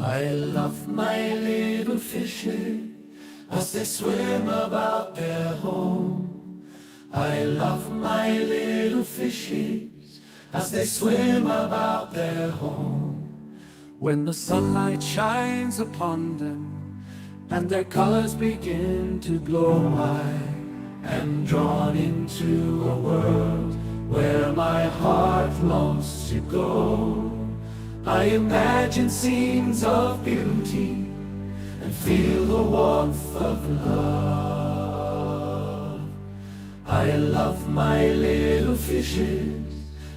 I love my little fishes as they swim about their home. I love my little fishes as they swim about their home. When the sunlight shines upon them and their colors begin to glow, I am drawn into a world where my heart longs to go. I imagine scenes of beauty and feel the warmth of love. I love my little fishes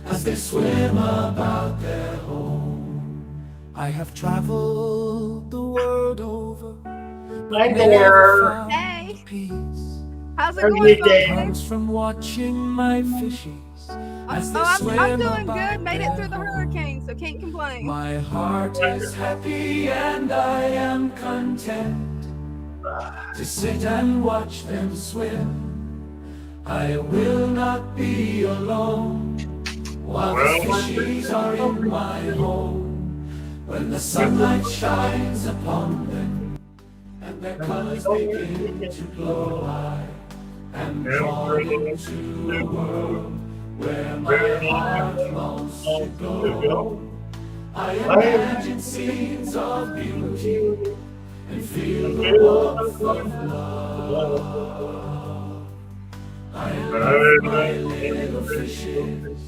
as they swim about their home. I have traveled the world over, but Hi never there. found Hey, peace. how's it How are going, you, It Dave? Substrate? comes from watching my fishies as they I'm swim doing good. about Made it their through the home. hurricane, so can't complain. My heart is happy and I am content to sit and watch them swim. I will not be alone while the fishies are in my home. When the sunlight shines upon them and their colors begin to glow, I am drawn into a world where my heart longs to go. I imagine scenes of beauty and feel the warmth of love. I love my little fishes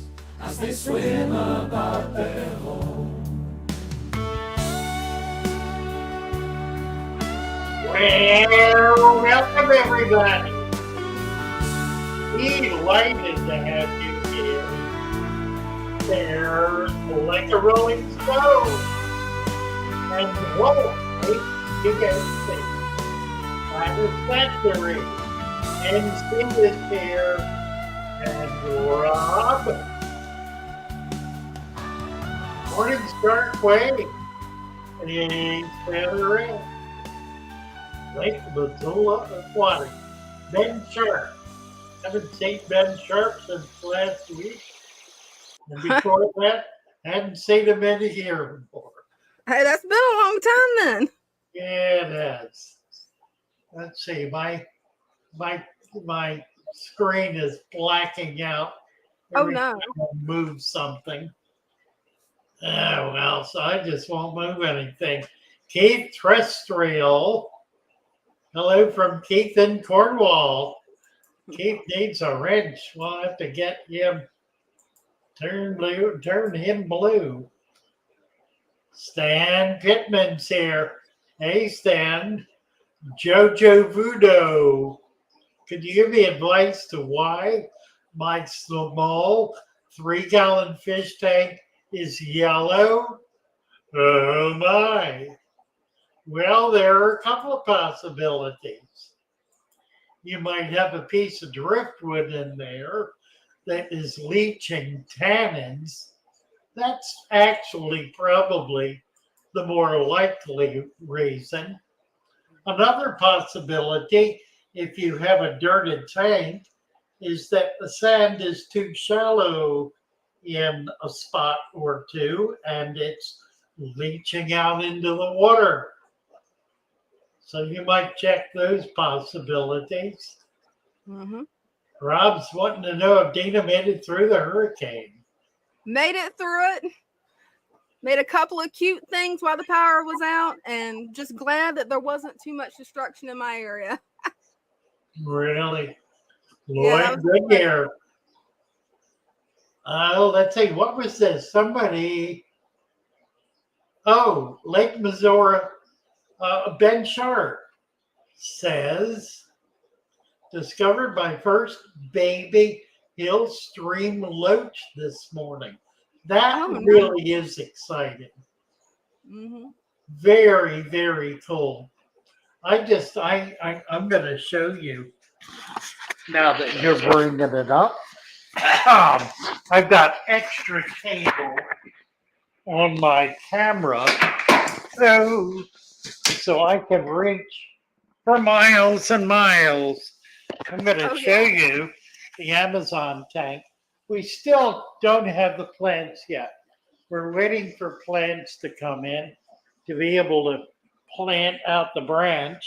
as they swim about their home. Well, welcome everybody. Delighted to have you here. There's like a rolling stone. And whoa, you can see. Satisfactory. And Steve is here. And Rob. Morning start way. And he's Fther in. Lake Missoula Aquatic. Ben Sharp. Haven't seen Ben Sharp since last week. And before that, hadn't seen him in here before. Hey, that's been a long time then. Yeah, it has. Let's see, my screen is blacking out Oh every no. time I move something. Oh well, so I just won't move anything. Keith Terrestrial. Hello from Keith in Cornwall. Keith needs a wrench. We'll have to get him turn him blue. Stan Pittman's here. Hey Stan. Jojo Voodoo. Could you give me advice to why my small 3-gallon fish tank is yellow? Oh my. Well, there are a couple of possibilities. You might have a piece of driftwood in there that is leaching tannins. That's actually probably the more likely reason. Another possibility, if you have a dirted tank, is that the sand is too shallow in a spot or two and it's leaching out into the water. So you might check those possibilities. Mm-hmm. Rob's wanting to know if Dina made it through the hurricane. Made it through it. Made a couple of cute things while the power was out, and just glad that there wasn't too much destruction in my area. Really? Yeah, Lloyd Goodyear. Let's see, what was this? Somebody, Lake Missouri, Ben Sharp says, discovered my first baby hill stream loach this morning. That really is exciting. Mm-hmm. Very, very cool. I'm going to show you now that you're bringing it up. I've got extra cable on my camera so I can reach for miles and miles. I'm going to show you the Amazon tank. We still don't have the plants yet. We're waiting for plants to come in. to be able to plant out the branch,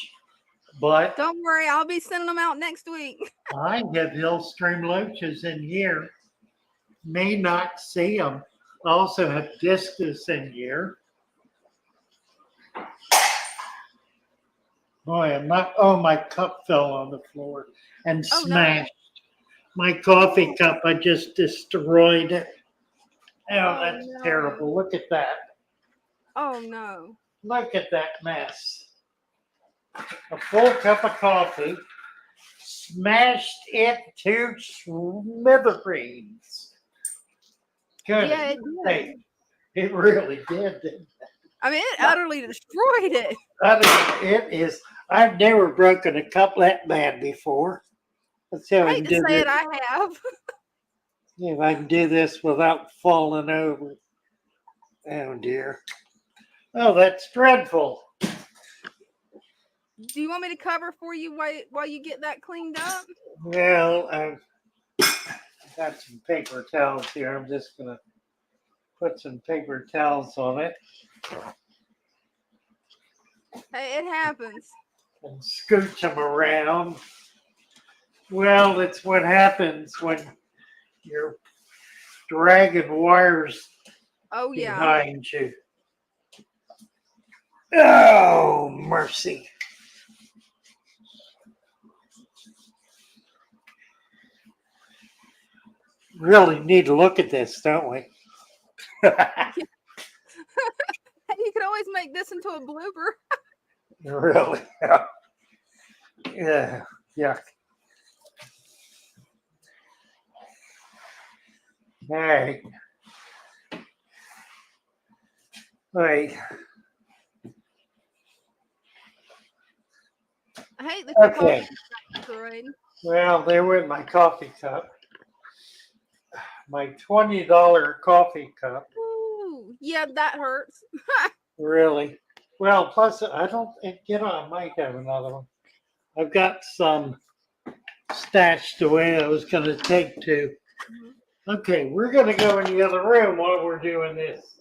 but Don't worry, I'll be sending them out next week. I have hill stream loaches in here. May not see them. I also have discus in here. Boy, my cup fell on the floor and Oh, no. smashed. My coffee cup, I just destroyed it. Oh, that's no. terrible. Look at that. Oh no. Look at that mess. A full cup of coffee, smashed it to smithereens. Good. Yeah, it did. It really did, didn't it? I mean, it utterly destroyed it. I mean, it is. I've never broken a cup that bad before. Let's see if I I hate can to do say this. it, I have. See if I can do this without falling over. Oh dear. Oh, that's dreadful. Do you want me to cover for you while you get that cleaned up? Well, I've got some paper towels here. I'm just gonna put some paper towels on it Hey, it happens. and scooch them around. Well, it's what happens when you're dragging wires Oh yeah. behind you. Oh, mercy. Really need to look at this, don't we? Hey, you could always make this into a blooper. Really? Yeah. Yuck. All right. Wait. I hate the Okay. coffee destroyed. Well, there went my coffee cup. My $20 coffee cup. Ooh, yeah, that hurts. Really? Well, plus I don't, I might have another one. I've got some stashed away I was going to take to. Okay, we're going to go in the other room while we're doing this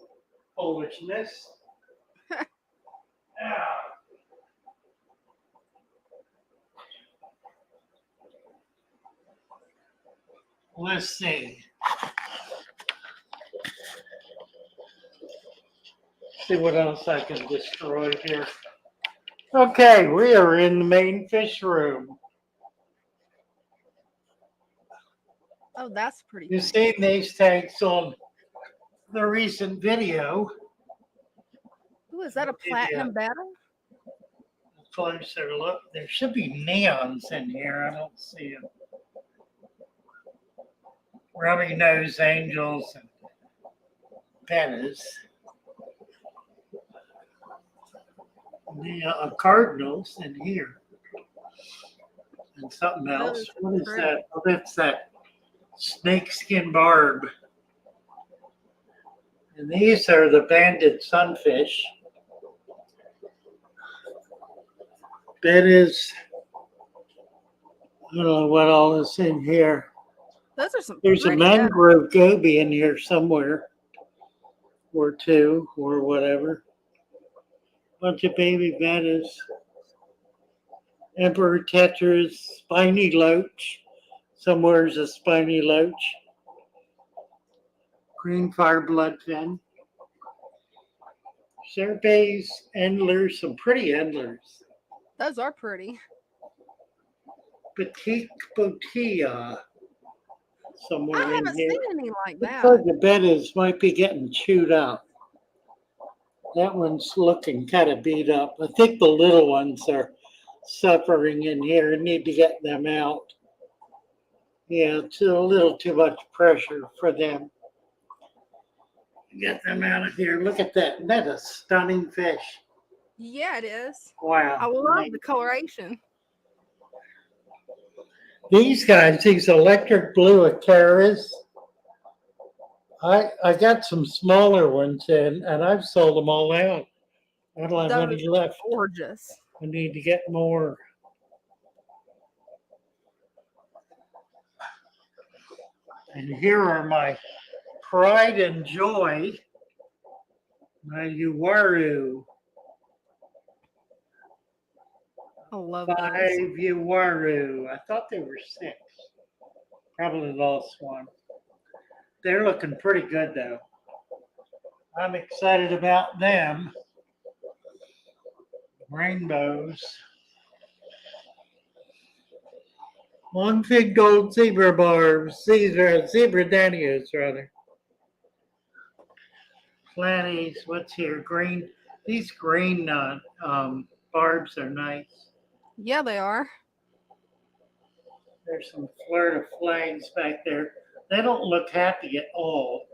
foolishness. Let's see. See what else I can destroy here. Okay, we are in the main fish room. Oh, that's pretty. You've seen these tanks on the recent video. Ooh, is that a platinum battle? Closer look. There should be neons in here. I don't see them. Ruby nose angels and pettas. The cardinals in here. And something else. What is that? Oh, that's that snakeskin barb. And these are the banded sunfish. That is, I don't know what all is in here. Those are some. There's a pretty mangrove goby in here somewhere, or two, or whatever. Bunch of baby bettas. Emperor tetras, spiny loach. Somewhere's a spiny loach. Green fire bloodfin. Serpes, endlers, some pretty endlers. Those are pretty. Petite botilla. Somewhere I in haven't here. seen any like Looks that. like the bettas might be getting chewed out. That one's looking kind of beat up. I think the little ones are suffering in here and need to get them out. Yeah, it's a little too much pressure for them. Get them out of here. Look at that. Isn't that a stunning fish? Yeah, it is. Wow. I love the coloration. These guys, these electric blue Acaras, I got some smaller ones in, and I've sold them all out. I don't have any left. Gorgeous. I need to get more. And here are my pride and joy, my Uwaru I love those. 5 Uwaru. I thought they were 6. Probably lost one. They're looking pretty good though. I'm excited about them. Rainbows. Long-figged gold zebra barbs. These are zebra danios, rather. Planties. What's here? Green. These green barbs are nice. Yeah, they are. There's some Florida flags back there. They don't look happy at all.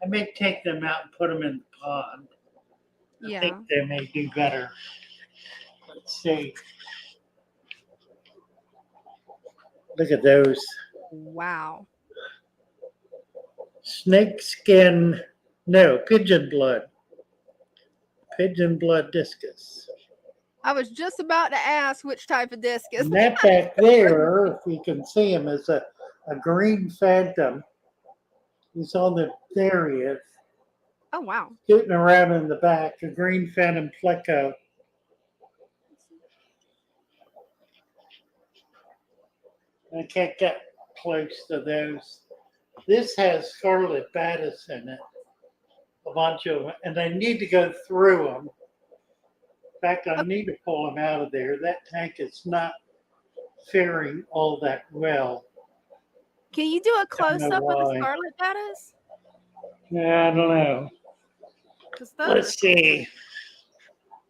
I may take them out and put them in the pond. I Yeah. think they may do better. Let's see. Look at those. Wow. Snake skin, no, pigeon blood. Pigeon blood discus. I was just about to ask which type of discus. And that back there, if you can see him, is a green phantom. He's on the, there he is. Oh, wow. Scooting around in the back, a green phantom Pleco. I can't get close to those. This has scarlet batis in it, a bunch of them, and I need to go through them. In fact, I need to pull them out of there. That tank is not faring all that well. Can you do a close up of the why. scarlet batis? Yeah, I don't know. 'Cause those Let's see.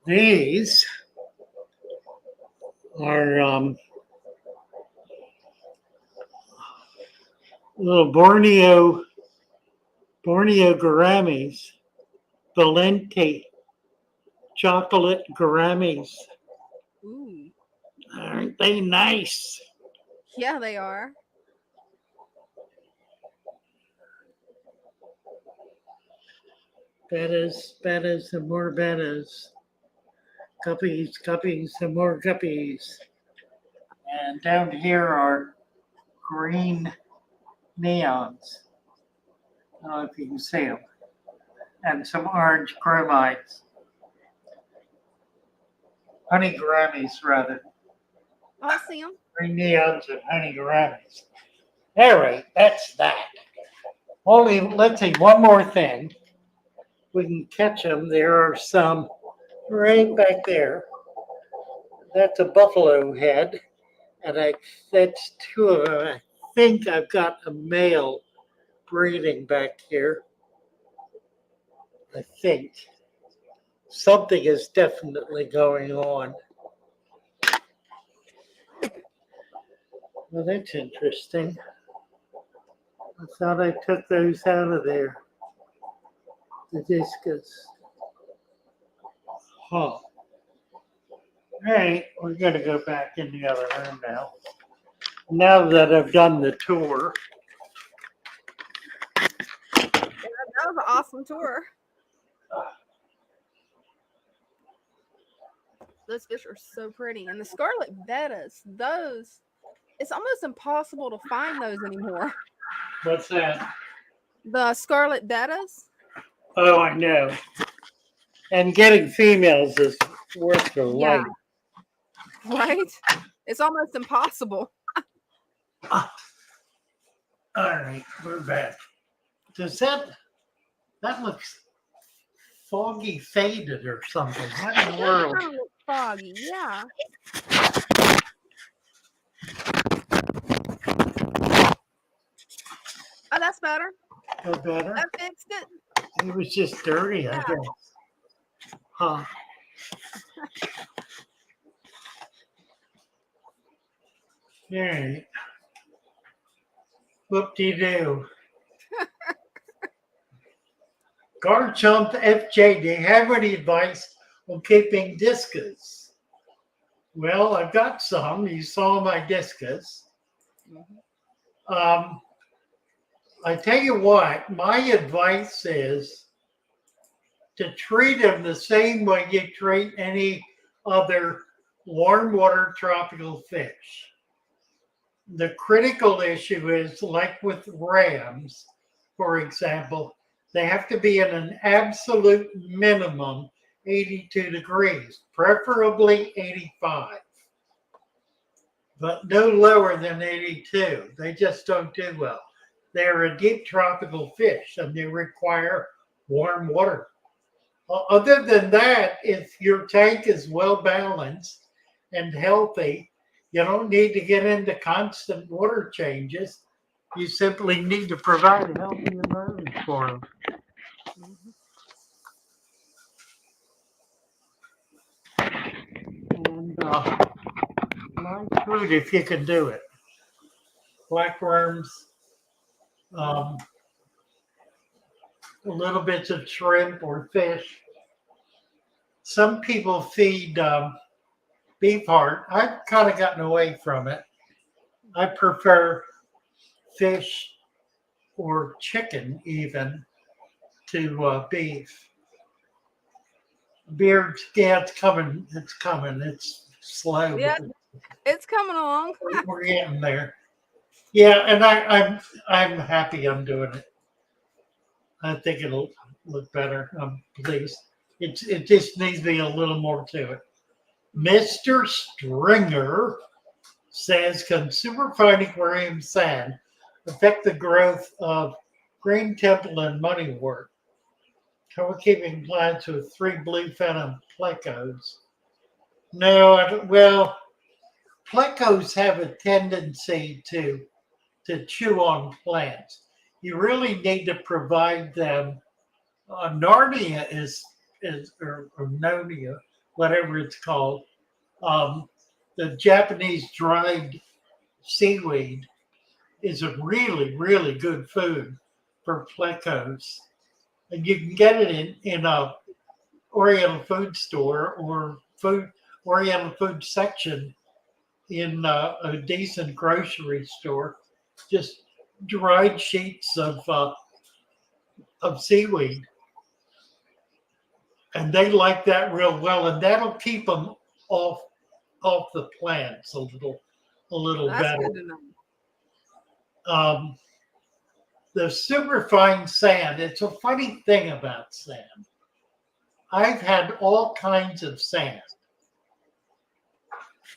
These are little Borneo gouramis, Valente chocolate gouramis. Ooh. Aren't they nice? Yeah, they are. Bettas, and more bettas. Guppies, and more guppies. And down here are green neons. I don't know if you can see them. And some orange chromites. Honey gouramis, rather. Oh, I see them. Green neons and honey gouramis. All right, that's that. Only, let's see, one more thing. We can catch them. There are some right back there. That's a buffalo head. And that's 2 of them. I think I've got a male breeding back here. I think something is definitely going on. Well, that's interesting. I thought I took those out of there. The discus. Huh. All right, we're going to go back in the other room now. Now that I've done the tour. Yeah, that was an awesome tour. Those fish are so pretty. And the scarlet bettas, those, it's almost impossible to find those anymore. What's that? The scarlet bettas? Oh, I know. And getting females is worth the Yeah. life. Right? It's almost impossible. All right, we're back. Does that looks foggy faded or something? What in the world? Kind of look foggy, yeah. Oh, that's better. No better? That fixed it. It was just dirty, I Yeah. guess. Huh. All right. Whoop-de-doo. Garchump FJ, do you have any advice on keeping discus? Well, I've got some. You saw my discus. I tell you what, my advice is to treat them the same way you treat any other warm water tropical fish. The critical issue is, like with rams, for example, they have to be at an absolute minimum 82 degrees, preferably 85. but no lower than 82. They just don't do well. They're a deep tropical fish and they require warm water. Other than that, if your tank is well balanced and healthy, you don't need to get into constant water changes. You simply need to provide a healthy environment for them. And live food, if you can do it. Blackworms, a little bits of shrimp or fish. Some people feed beef heart. I've kind of gotten away from it. I prefer fish or chicken even to beef. Beard, yeah, it's coming. It's coming. It's slow. Yeah, it's coming along. We're getting there. Yeah, and I'm happy I'm doing it. I think it'll look better. I'm pleased. It just needs to be a little more to it. Mr. Stringer says consumer-fied aquarium sand affect the growth of green temple and moneywort. How are keeping plants with 3 blue phantom plecos? No, well, plecos have a tendency to chew on plants. You really need to provide them. Narnia is or Nonia, whatever it's called. The Japanese dried seaweed is a really, really good food for plecos. And you can get it in a Oriental food store or Oriental food section in a decent grocery store. Just dried sheets of seaweed, and they like that real well, and that'll keep them off the plants a little That's better. good to know. The superfine sand, it's a funny thing about sand. I've had all kinds of sand.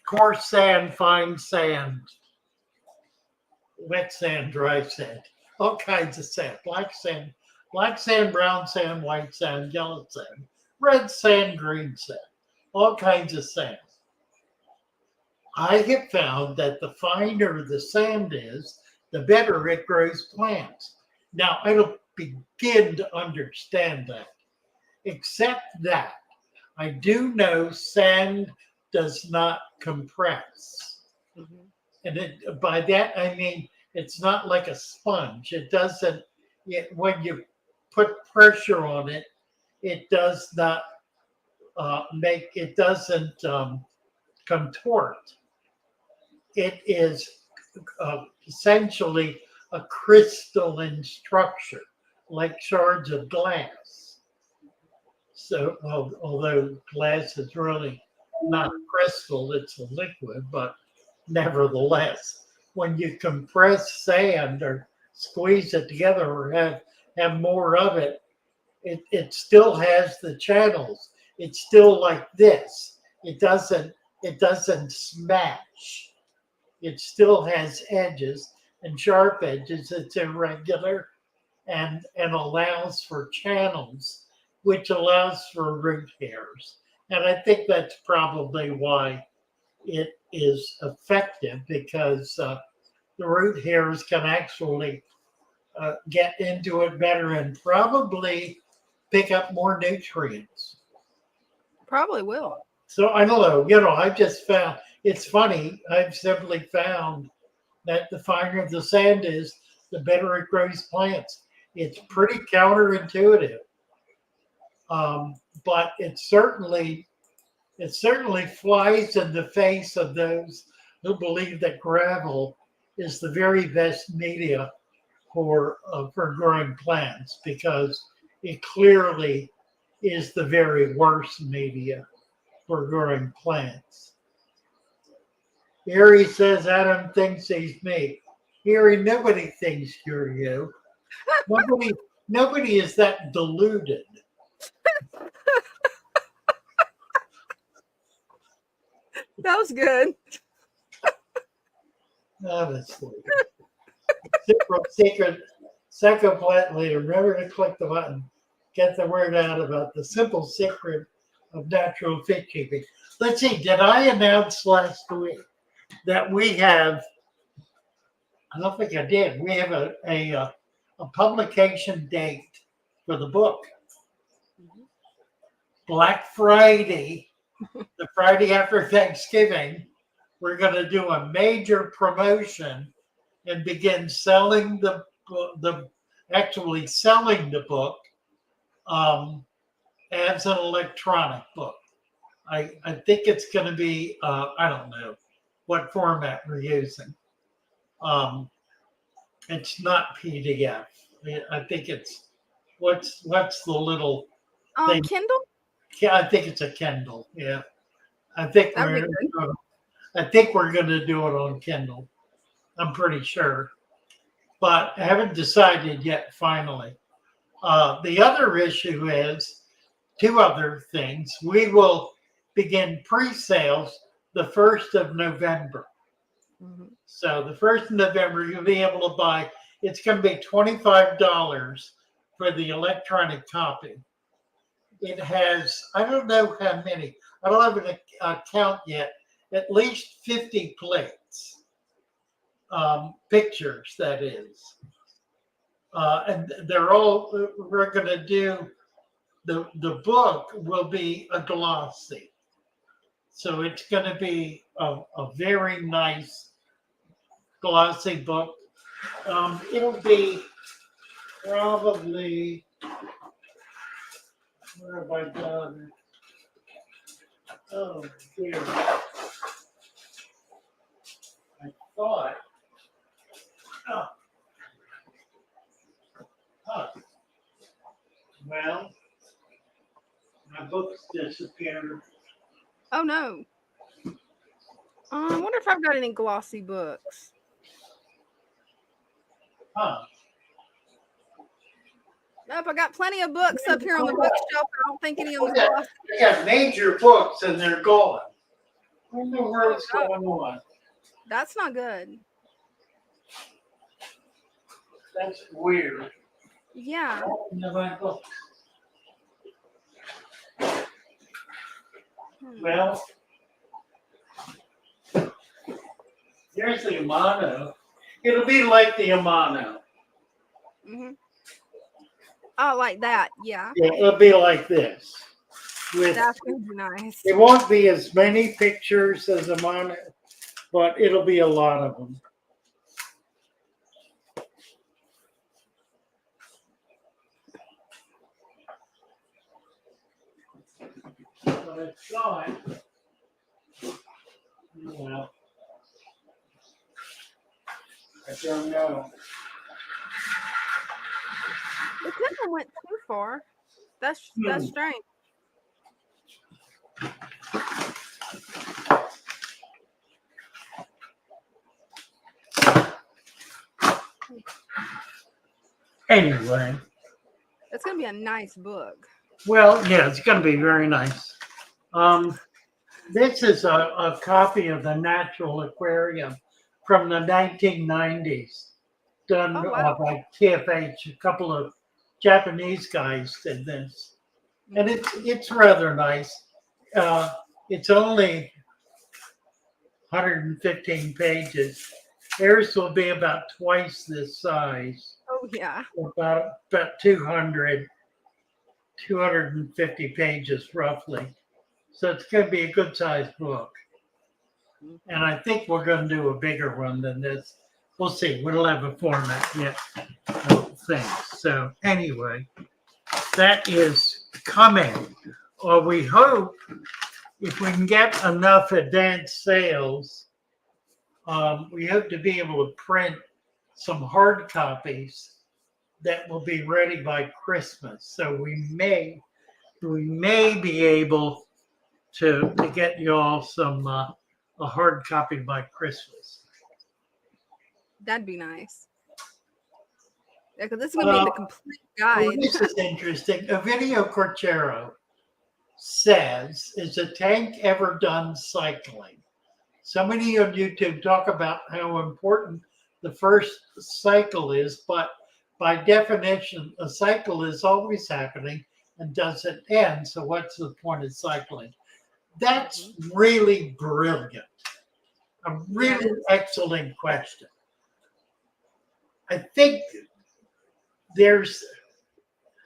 Coarse sand, fine sand, wet sand, dry sand, all kinds of sand. Black sand, brown sand, white sand, yellow sand, red sand, green sand, all kinds of sand. I have found that the finer the sand is, the better it grows plants. Now, I don't begin to understand that, except that I do know sand does not compress. And by that, I mean, it's not like a sponge. It doesn't, when you put pressure on it, it does not it doesn't contort. It is essentially a crystalline structure, like shards of glass. So, although glass is really not a crystal, it's a liquid, but nevertheless, when you compress sand or squeeze it together or have more of it, it still has the channels. It's still like this. It doesn't smash. It still has edges and sharp edges. It's irregular and allows for channels, which allows for root hairs. And I think that's probably why it is effective, because the root hairs can actually get into it better and probably pick up more nutrients. Probably will. So I don't know, I've just found, it's funny, I've simply found that the finer the sand is, the better it grows plants. It's pretty counterintuitive, but it certainly flies in the face of those who believe that gravel is the very best media for growing plants, because it clearly is the very worst media for growing plants. Erie says Adam thinks he's me. Erie, nobody thinks you're you. Nobody is that deluded. That was good. Honestly. Secret, second plant leader. Remember to click the button. Get the word out about the simple secret of natural fish keeping. Let's see. Did I announce last week that we have? I don't think I did. We have a publication date for the book. Black Friday, the Friday after Thanksgiving, we're going to do a major promotion and begin selling actually selling the book as an electronic book. I think it's going to be I don't know what format we're using. It's not PDF. I think it's what's the little thing? Kindle? Yeah, I think it's a Kindle. Yeah, I think That'd be we're good. I think we're going to do it on Kindle. I'm pretty sure, but I haven't decided yet. Finally, the other issue is two other things. We will begin pre-sales the 1st of November. Mhm. So the 1st of November, you'll be able to buy. It's going to be $25 for the electronic copy. It has, I don't know how many. I don't have an account yet. At least 50 plates, pictures, that is. And they're all, we're going to do, the book will be a glossy. So it's going to be a very nice glossy book. It'll be probably, where have I done? Oh, dear. I thought, well, my books disappeared. Oh no. I wonder if I've got any glossy books. Nope, I got plenty of books up here on the bookshelf. I don't think any of them glossy. I got major books and they're gone. I don't know what's going on. That's not good. That's weird. Yeah. I don't know my books. Well, there's the Amano. It'll be like the Amano. Mm-hmm. Oh, like that. Yeah. Yeah, it'll be like this. That's gonna be nice. It won't be as many pictures as Amano, but it'll be a lot of them. But it's not. Well, I don't know. The Kindle went too far. That's strange. Anyway. It's gonna be a nice book. Well, yeah, it's going to be very nice. This is a copy of the National Aquarium from the 1990s, done by TFH. A couple of Japanese guys did this, and it's rather nice. It's only 115 pages. Theirs will be about twice this size. Oh yeah. About 250 pages roughly. So it's going to be a good sized book. And I think we're going to do a bigger one than this. We'll see. We don't have a format yet. I don't think. So anyway, that is coming. Or we hope if we can get enough advanced sales, we hope to be able to print some hard copies that will be ready by Christmas. So we may be able to get you all some a hard copy by Christmas. That'd be nice. Yeah, because this is gonna be the complete guide. Well, this is interesting. Ovidio Corchero says, "Is a tank ever done cycling?" So many on YouTube talk about how important the first cycle is, but by definition, a cycle is always happening and doesn't end. So what's the point of cycling? That's really brilliant. A really excellent question. I think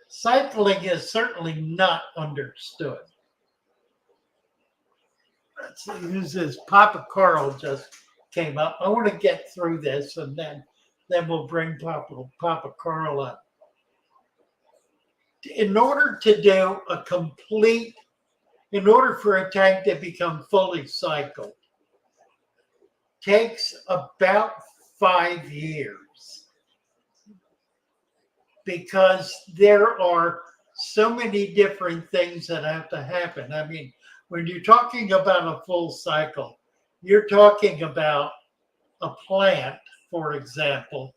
cycling is certainly not understood. Let's see who's this. Papa Carl just came up. I want to get through this and then we'll bring Papa Carl up. In order for a tank to become fully cycled, takes about 5 years, because there are so many different things that have to happen. I mean, when you're talking about a full cycle, you're talking about a plant, for example,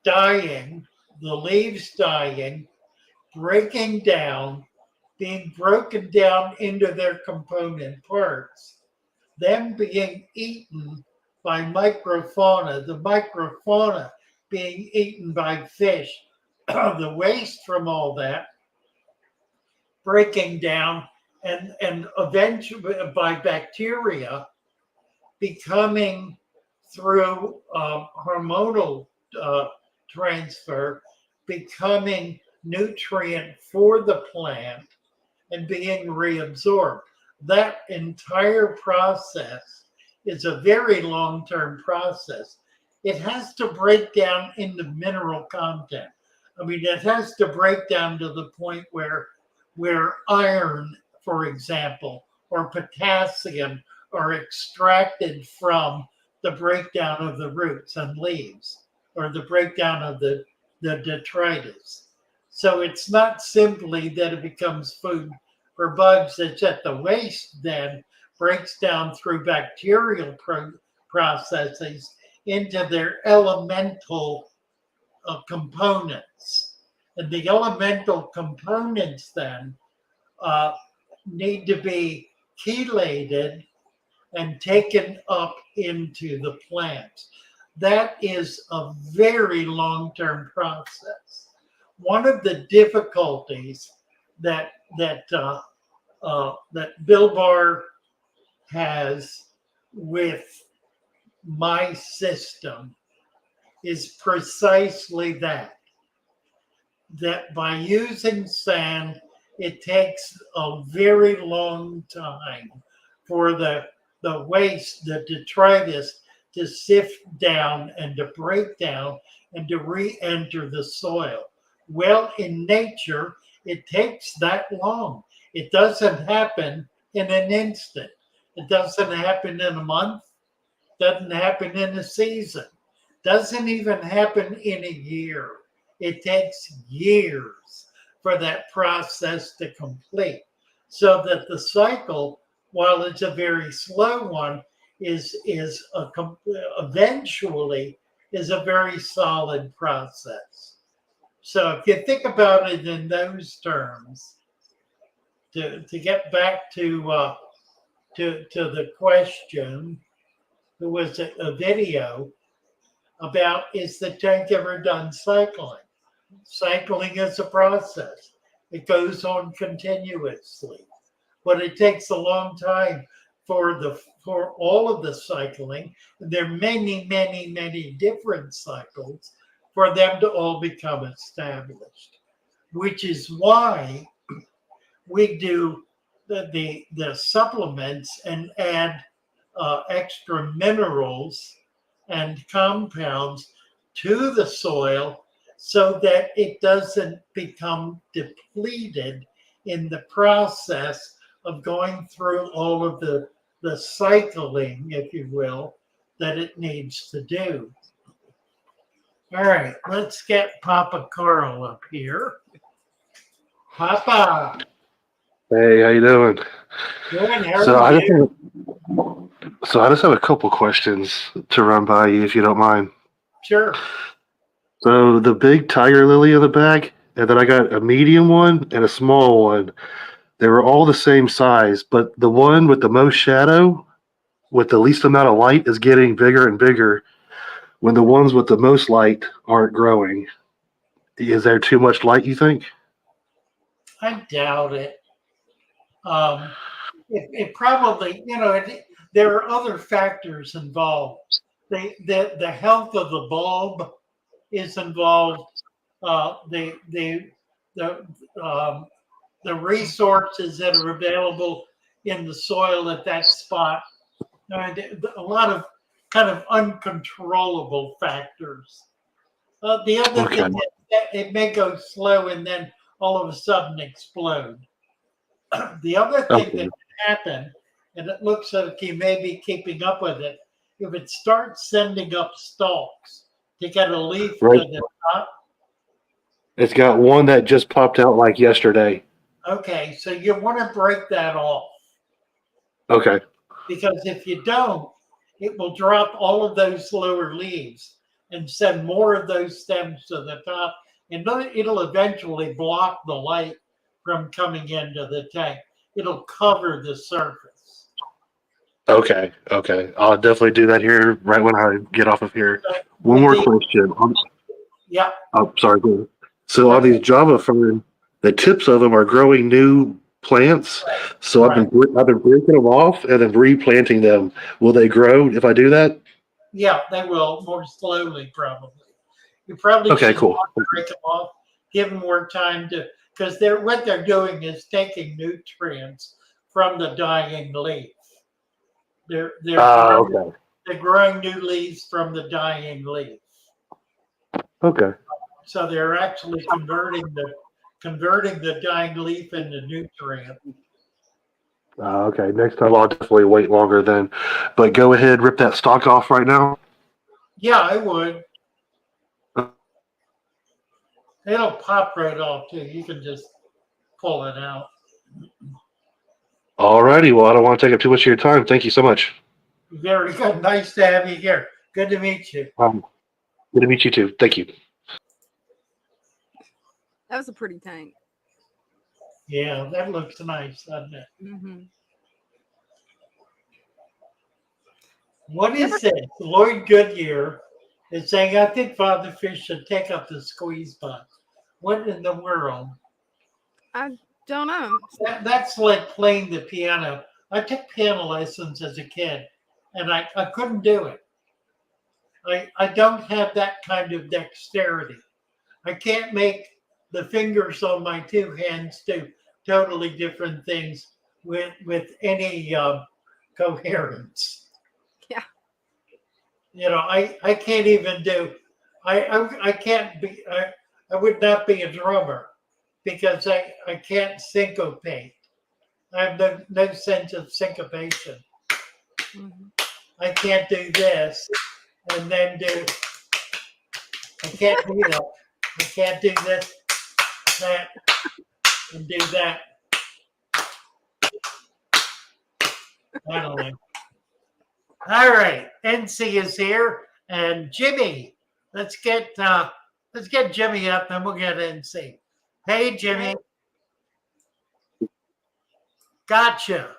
dying, the leaves dying, breaking down, being broken down into their component parts, them being eaten by microfauna, the microfauna being eaten by fish, the waste from all that breaking down, and eventually by bacteria becoming through hormonal transfer, becoming nutrient for the plant and being reabsorbed. That entire process is a very long-term process. It has to break down into mineral content. I mean, it has to break down to the point where iron, for example, or potassium are extracted from the breakdown of the roots and leaves, or the breakdown of the detritus. So it's not simply that it becomes food for bugs. It's that the waste then breaks down through bacterial processes into their elemental components. And the elemental components then need to be chelated and taken up into the plant. That is a very long-term process. One of the difficulties that Bill Barr has with my system is precisely that by using sand, it takes a very long time for the waste, the detritus, to sift down and to break down and to re-enter the soil. Well, in nature, it takes that long. It doesn't happen in an instant. It doesn't happen in a month. Doesn't happen in a season. Doesn't even happen in a year. It takes years for that process to complete. So that the cycle, while it's a very slow one, eventually is a very solid process. So if you think about it in those terms, to get back to the question, there was a video about, is the tank ever done cycling? Cycling is a process. It goes on continuously, but it takes a long time for all of the cycling. There are many, many, many different cycles for them to all become established, which is why we do the supplements and add extra minerals and compounds to the soil so that it doesn't become depleted in the process of going through all of the cycling, if you will, that it needs to do. All right, let's get Papa Carl up here. Papa. Hey, how you doing? Good, how are you? So I just have a couple questions to run by you, if you don't mind. Sure. So the big tiger lily in the bag, and then I got a medium one and a small one. They were all the same size, but the one with the most shadow, with the least amount of light, is getting bigger and bigger. When the ones with the most light aren't growing, is there too much light, you think? I doubt it. It probably, there are other factors involved. The health of the bulb is involved. The the resources that are available in the soil at that spot. A lot of kind of uncontrollable factors. The other Okay. thing is that it may go slow and then all of a sudden explode. The other thing Okay. that can happen, and it looks like you may be keeping up with it, if it starts sending up stalks to get a leaf Right. to the top. It's got one that just popped out like yesterday. Okay, so you want to break that off, Okay. because if you don't, it will drop all of those lower leaves and send more of those stems to the top, and it'll eventually block the light from coming into the tank. It'll cover the surface. Okay. Okay. I'll definitely do that here right when I get off of here. One But more question. yeah, Oh, sorry. Go ahead. So on these Java fern, the tips of them are growing new plants. So right. I've been breaking them off and then replanting them. Will they grow if I do that? Yeah, they will more slowly, probably. You probably Okay, should cool. not break them off, give them more time to, because what they're doing is taking nutrients from the dying leaf. They're Okay. they're growing new leaves from the dying leaf. Okay. So they're actually converting the dying leaf into nutrient. Okay. Next time I'll definitely wait longer then. But go ahead, rip that stalk off right now. Yeah, I would. It'll pop right off too. You can just pull it out. Alrighty. Well, I don't want to take up too much of your time. Thank you so much. Very good. Nice to have you here. Good to meet you. Good to meet you too. Thank you. That was a pretty tank. Yeah, that looks nice, doesn't it? Mm-hmm. What is this? Lloyd Goodyear is saying, I think Father Fish should take up the squeeze box. What in the world? I don't know. That's like playing the piano. I took piano lessons as a kid, and I couldn't do it. I don't have that kind of dexterity. I can't make the fingers on my two hands do totally different things with any coherence. Yeah. I can't even do. I can't be. I would not be a drummer because I can't syncopate. I have no sense of syncopation. Mm-hmm. I can't do this and then do. I can't do that. I can't do this, that, and do that. I don't know. All right, NC is here, and Jimmy. Let's get Jimmy up, then we'll get NC. Hey, Jimmy. Gotcha.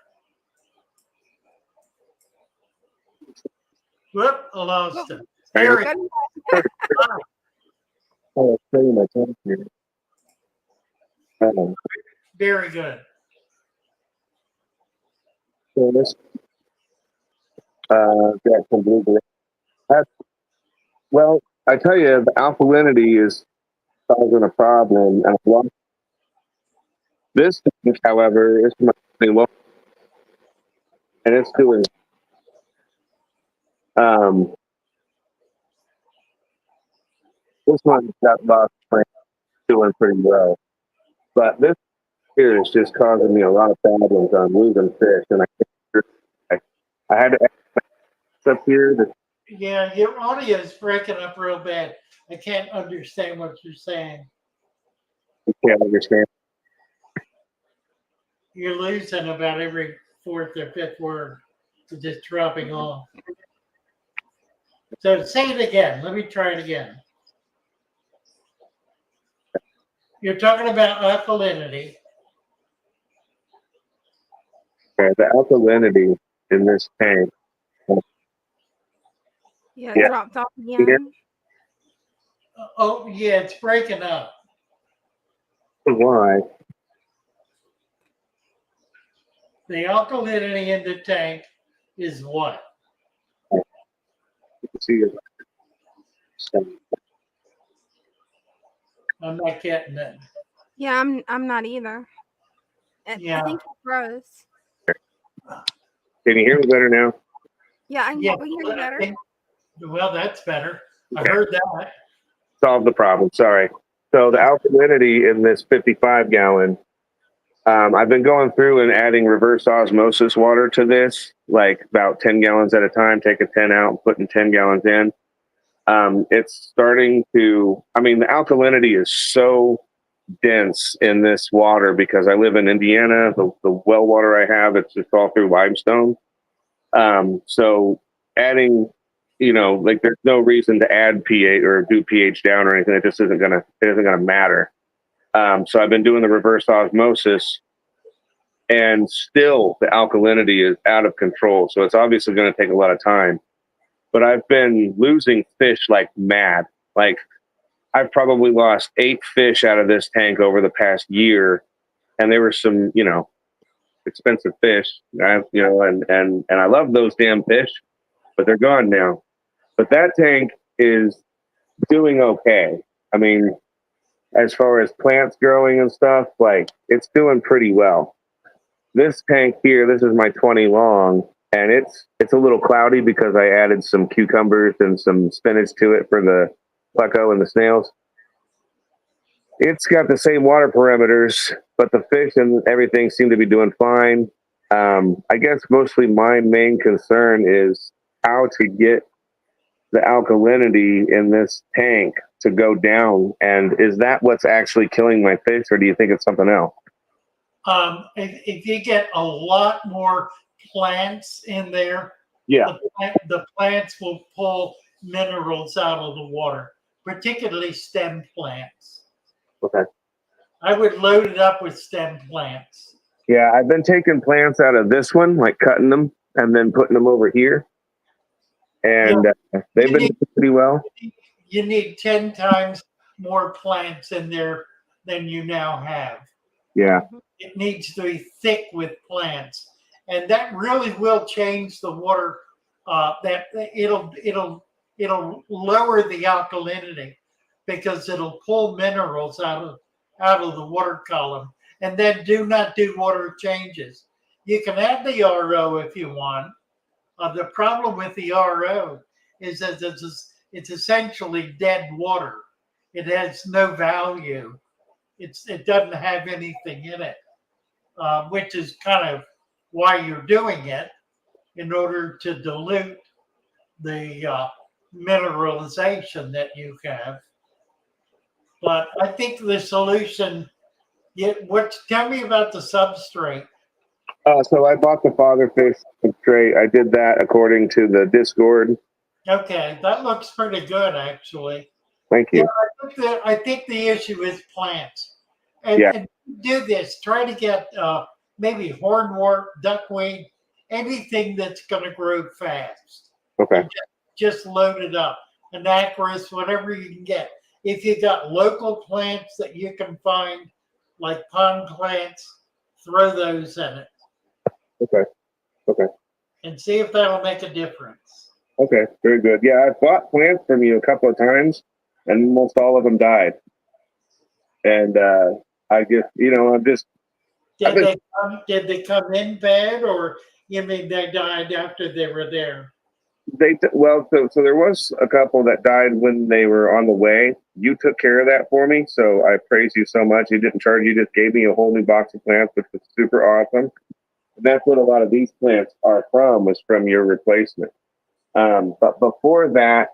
Whoop, I lost him. Here he is. Oh, pretty much here. Very good. So this got some blueberry. Well, I tell you, the alkalinity is causing a problem. This thing, however, is well, and it's doing. This one got lost doing pretty well, but this here is just causing me a lot of problems. I'm losing fish, and I had to up here. Yeah, your audio is breaking up real bad. I can't understand what you're saying. Can't understand. You're losing about every fourth or fifth word. It's just dropping off. So say it again. Let me try it again. You're talking about alkalinity. Okay, the alkalinity in this tank. Yeah, Yeah. dropped off Here. again. Oh, yeah, it's breaking up. Why? The alkalinity in the tank is what? You can see it. I'm not getting it. Yeah, I'm not either. I Yeah. think it froze. Can you hear me better now? Yeah, Yeah. we hear you better. Well, that's better. I Okay. heard that. Solve the problem. Sorry. So the alkalinity in this 55 gallon, I've been going through and adding reverse osmosis water to this, like about 10 gallons at a time, taking 10 out and putting 10 gallons in. It's starting to, I mean, the alkalinity is so dense in this water because I live in Indiana. The well water I have, it's just all through limestone. So adding, like there's no reason to add pH or do pH down or anything. It just isn't gonna matter. So I've been doing the reverse osmosis, and still the alkalinity is out of control. So it's obviously going to take a lot of time. But I've been losing fish like mad. Like I've probably lost 8 fish out of this tank over the past year, and there were some, expensive fish. And I love those damn fish, but they're gone now. But that tank is doing okay. I mean, as far as plants growing and stuff, like it's doing pretty well. This tank here, this is my 20 long, and it's a little cloudy because I added some cucumbers and some spinach to it for the Pleco and the snails. It's got the same water parameters, but the fish and everything seem to be doing fine. I guess mostly my main concern is how to get the alkalinity in this tank to go down. And is that what's actually killing my fish, or do you think it's something else? If you get a lot more plants in there, Yeah. the plants will pull minerals out of the water, particularly stem plants. Okay. I would load it up with stem plants. Yeah, I've been taking plants out of this one, like cutting them and then putting them over here. And they've been doing pretty well. You need 10 times more plants in there than you now have. Yeah. It needs to be thick with plants, and that really will change the water. That it'll lower the alkalinity because it'll pull minerals out of the water column. And then do not do water changes. You can add the RO if you want. The problem with the RO is that it's essentially dead water. It has no value. It doesn't have anything in it, which is kind of why you're doing it, in order to dilute the mineralization that you have. But I think the solution. Tell me about the substrate. So I bought the father fish substrate. I did that according to the Discord. Okay, that looks pretty good, actually. Thank you. Yeah, I think the issue is plants. And do this. Try to get maybe hornwort, duckweed, anything that's going to grow fast. Okay. Just load it up. Anacris, whatever you can get. If you got local plants that you can find, like pond plants, throw those in it. Okay. And see if that'll make a difference. Okay. Very good. Yeah, I've bought plants from you a couple of times, and almost all of them died. And I just, I'm just. Did they come in bad, or you mean they died after they were there? So there was a couple that died when they were on the way. You took care of that for me, so I praise you so much. You didn't charge. You just gave me a whole new box of plants, which was super awesome. And that's what a lot of these plants are from, was from your replacement. But before that,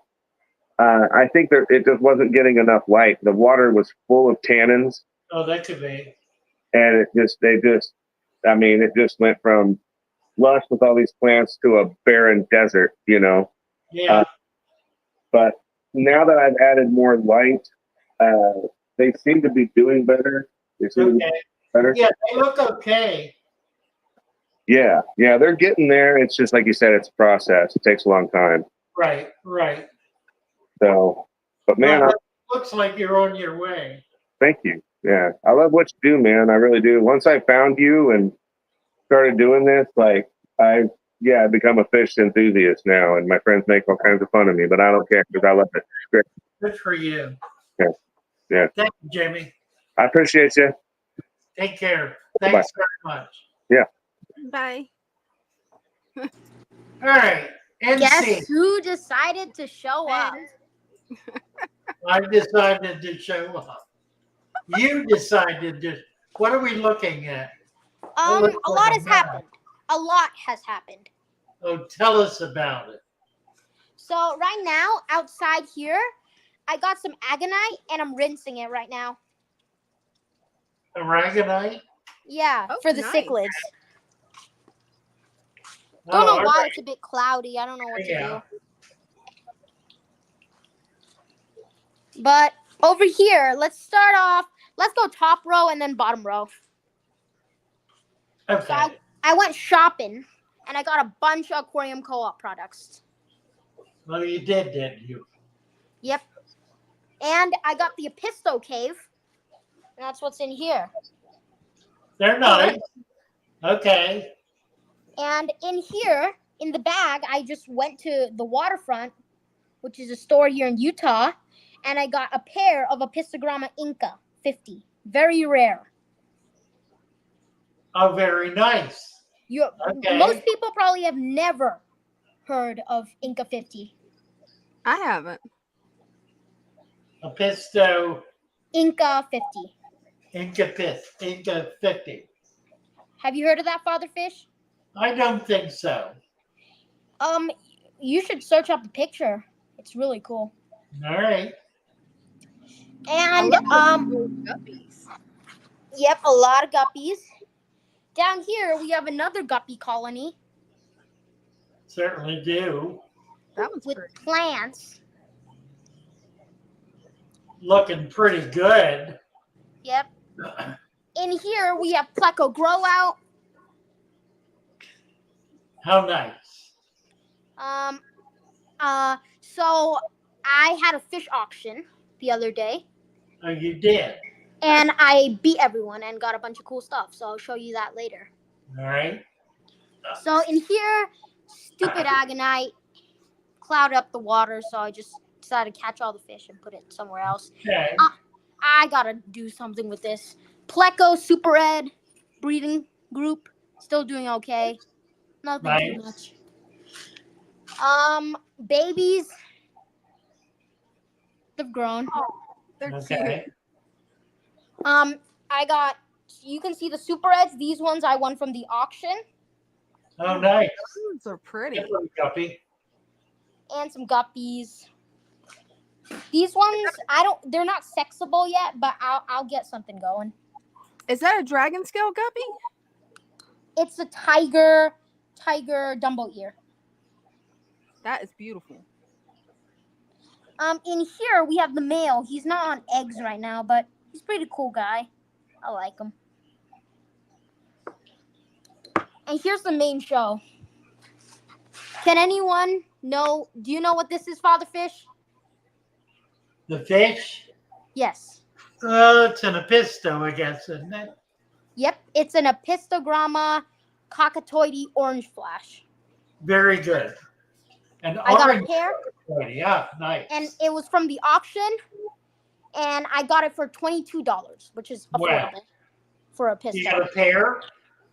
I think that it just wasn't getting enough light. The water was full of tannins. Oh, that could be. And it just went from lush with all these plants to a barren desert, Yeah. But now that I've added more light, they seem to be doing better. They seem to be better. Yeah, they look okay. Yeah, they're getting there. It's just like you said, it's a process. It takes a long time. Right. So, but man, Well, it looks like you're on your way. thank you. Yeah, I love what you do, man. I really do. Once I found you and started doing this, like I've become a fish enthusiast now, and my friends make all kinds of fun of me, but I don't care because I love it. It's great. Good for you. Yeah. Thank you, Jimmy. I appreciate you. Take care. Bye-bye. Thanks very much. Bye. All right. Guess NC. who decided to show up? I decided to show up. You decided to. What are we looking at? A looks lot like a has map. happened. A lot has happened. Oh, tell us about it. So right now, outside here, I got some agonite and I'm rinsing it right now. Aragonite? Yeah, Oh, for the nice. cichlids. Oh, Don't know all why right. it's a bit cloudy. I don't know what to Yeah. do. But over here, let's start off. Let's go top row and then bottom row. So Okay. I went shopping and I got a bunch of aquarium co-op products. Well, you did, didn't you? Yep. And I got the Episto Cave. And that's what's in here. They're nice. Okay. And in here, in the bag, I just went to the Waterfront, which is a store here in Utah, and I got a pair of Epistogramma Inca 50. Very rare. Oh, very nice. Okay. Most people probably have never heard of Inca 50. I haven't. Episto Inca 50. Inca 50. Have you heard of that, Father Fish? I don't think so. You should search up the picture. It's really cool. All right. And Guppies. yep, a lot of guppies. Down here we have another guppy colony Certainly do. That one's with pretty. plants. Looking pretty good. Yep. In here we have Pleco grow out. How nice. So I had a fish auction the other day, Oh, you did. and I beat everyone and got a bunch of cool stuff. So I'll show you that later. All right. So in here, stupid agonite clouded up the water, so I just decided to catch all the fish and put it somewhere else. Okay. I gotta do something with this. Pleco Super Ed breeding group, still doing okay. Nothing too Nice. much. Babies, they've grown. They're Okay. cute. You can see the Super Eds. These ones I won from the auction, Oh, nice. Those are pretty. Good little guppy. and some guppies. These ones, they're not sexable yet, but I'll get something going. Is that a dragon scale guppy? It's a tiger Dumbo ear. That is beautiful. In here we have the male. He's not on eggs right now, but he's a pretty cool guy. I like him. And here's the main show. Can anyone know? Do you know what this is, Father Fish? The fish? Yes. It's an Episto, I guess, isn't it? Yep. It's an Epistogramma cockatoide orange flash. Very good. And I got a orange. pair, Yeah, nice. and it was from the auction, and I got it for $22, which is affordable Wow. for a You Episto. got a pair?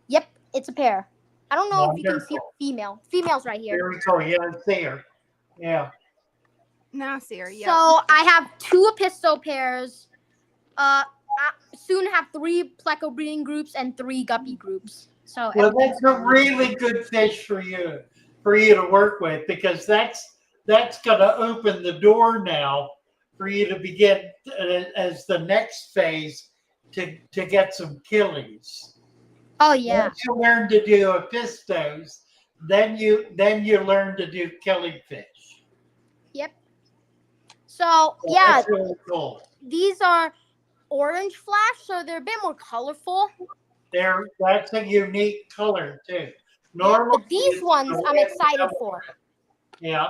Yep, it's a pair. I don't know if you can see Wonderful. the female. Female's right here. Very cool. Yeah, I see her. Yeah. Now I see her. Yeah. So I have 2 Episto pairs. I soon have 3 Pleco breeding groups and 3 guppy groups. So Well, that's a really good fish for you to work with, because that's going to open the door now for you to begin as the next phase to get some killies. oh yeah, Once you learn to do Epistos, then you learn to do killifish. yep. So yeah, That's really cool. these are orange flash, so they're a bit more colorful. That's a unique color too. Normal. But these ones I'm excited for. Yeah.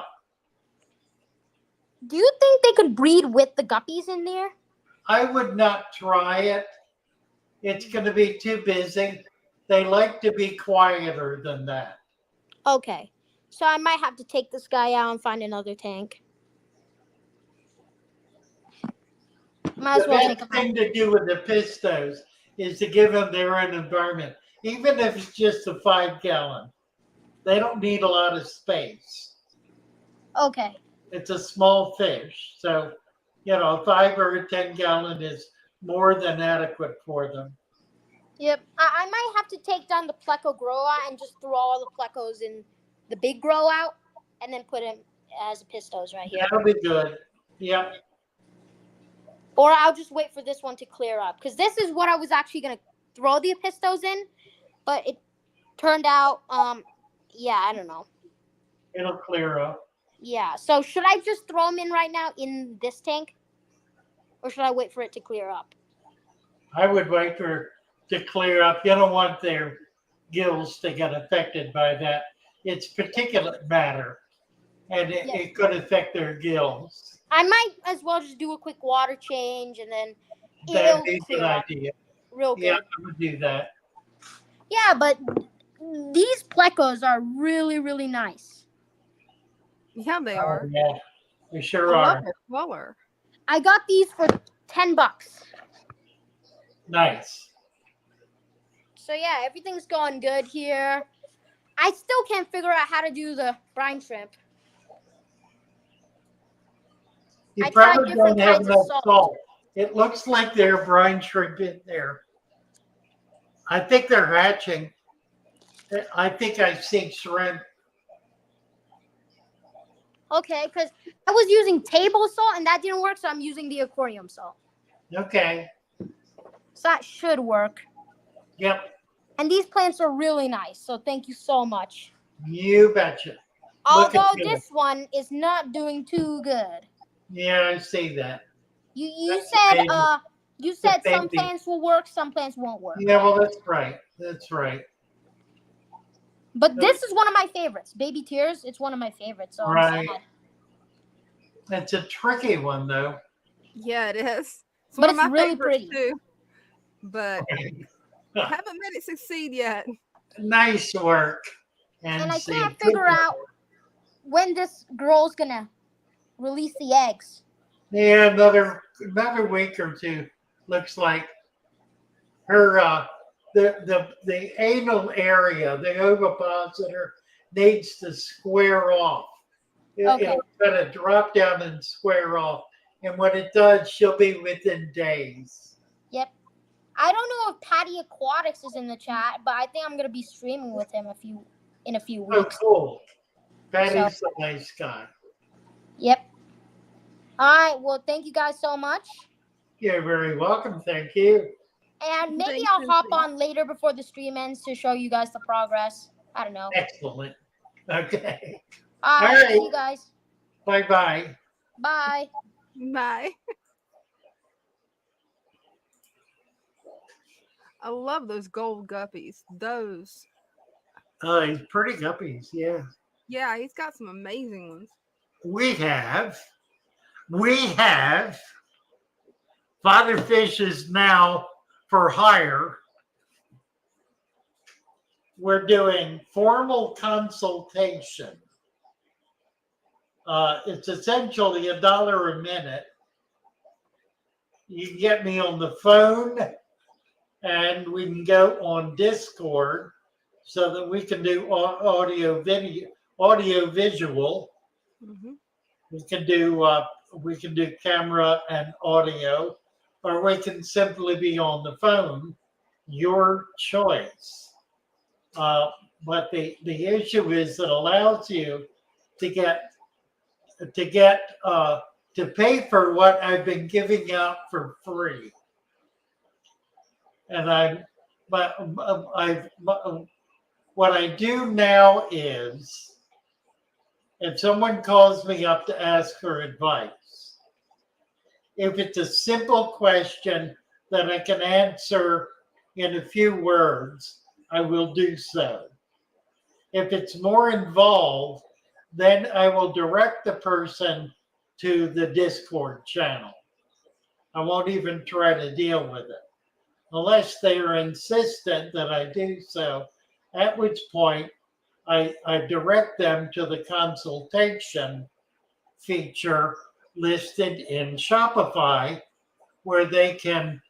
Do you think they could breed with the guppies in there? I would not try it. It's going to be too busy. They like to be quieter than that. Okay. So I might have to take this guy out and find another tank. Might as The well take best him out. thing to do with the pistos is to give them their own environment, even if it's just a 5-gallon. They don't need a lot of space. Okay. It's a small fish, so a 5 or a 10-gallon is more than adequate for them. Yep. I might have to take down the Pleco grow out and just throw all the Plecos in the big grow out and then put him as pistos right here. That'll be good. Yep. Or I'll just wait for this one to clear up. Because this is what I was actually going to throw the pistos in. But it turned out, I don't know. It'll clear up. Yeah. So should I just throw them in right now in this tank? Or should I wait for it to clear up? I would wait for it to clear up. You don't want their gills to get affected by that. It's particulate matter, and it could affect their gills. I might as well just do a quick water change and then That'd be a good idea. Real good. Yeah, I would do that. Yeah, but these Plecos are really, really nice. Yeah, they are. Oh, yeah, they sure I are. love their color. I got these for $10. Nice. So yeah, everything's going good here. I still can't figure out how to do the brine shrimp. You I tried probably different don't have kinds of enough salt. salt. It looks like they're brine shrimp in there. I think they're hatching. I think I see shrimp. Okay, because I was using table salt and that didn't work, so I'm using the aquarium salt. Okay. So that should work. Yep. And these plants are really nice, so thank you so much. You betcha. Although at this one is not doing too good. Yeah, I see that. You That's said the some baby. plants will work, some plants won't work. Yeah, well, that's right. That's right. But this is one of my favorites. Baby Tears, it's one of my favorites. So Right. I'm sad. It's a tricky one, though. Yeah, it is. It's But one of it's my really favorites pretty. too. But I haven't made it succeed yet. Nice work. And I see, can't good figure work. out when this girl's gonna release the eggs. Yeah, another week or two. Looks like her the anal area, the ovipositor, needs to square off. Okay. It's gonna drop down and square off, and when it does, she'll be within days. Yep. I don't know if Patty Aquatics is in the chat, but I think I'm gonna be streaming with him in a few Oh, weeks. cool. Patty's a nice guy. Yep. All right. Well, thank you guys so much. You're very welcome. Thank you. And maybe Thanks, I'll hop Susie. on later before the stream ends to show you guys the progress. I don't know. Excellent. Okay. All right. right. See you guys. Bye-bye. Bye. Bye. I love those gold guppies. Those. He's pretty guppies, yeah. Yeah, he's got some amazing ones. We have Father Fish is now for hire. We're doing formal consultation. It's essentially $1 a minute. You can get me on the phone, and we can go on Discord so that we can do audio visual. Mm-hmm. We can do camera and audio, or we can simply be on the phone. Your choice. But the issue is it allows you to pay for what I've been giving out for free. And what I do now is, if someone calls me up to ask for advice, if it's a simple question that I can answer in a few words, I will do so. If it's more involved, then I will direct the person to the Discord channel. I won't even try to deal with it unless they are insistent that I do so, at which point I direct them to the consultation feature listed in Shopify where they can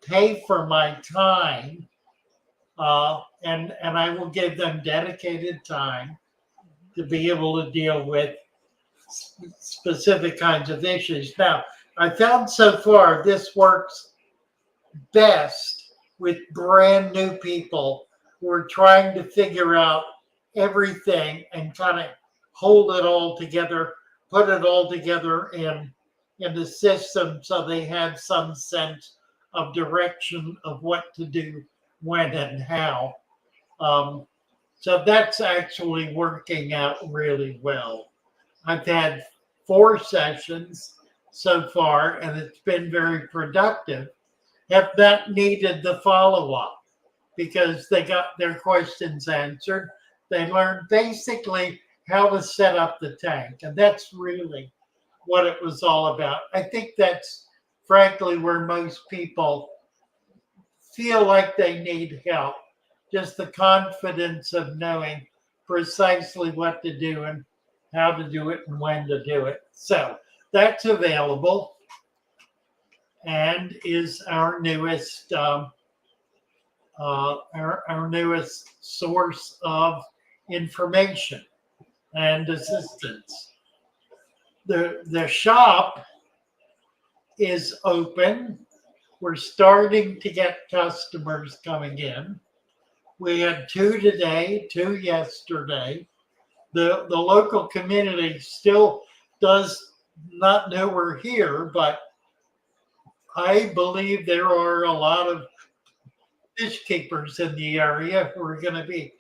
pay for my time, and I will give them dedicated time to be able to deal with specific kinds of issues. Now, I found so far this works best with brand new people who are trying to figure out everything and kind of hold it all together, put it all together in the system so they have some sense of direction of what to do, when, and how. So that's actually working out really well. I've had 4 sessions so far, and it's been very productive. Have not needed the follow-up because they got their questions answered. They learned basically how to set up the tank, and that's really what it was all about. I think that's frankly where most people feel like they need help, just the confidence of knowing precisely what to do and how to do it and when to do it. So that's available and is our newest our newest source of information and assistance. The shop is open. We're starting to get customers coming in. We had 2 today, 2 yesterday. The local community still does not know we're here, but I believe there are a lot of fish keepers in the area who are going to be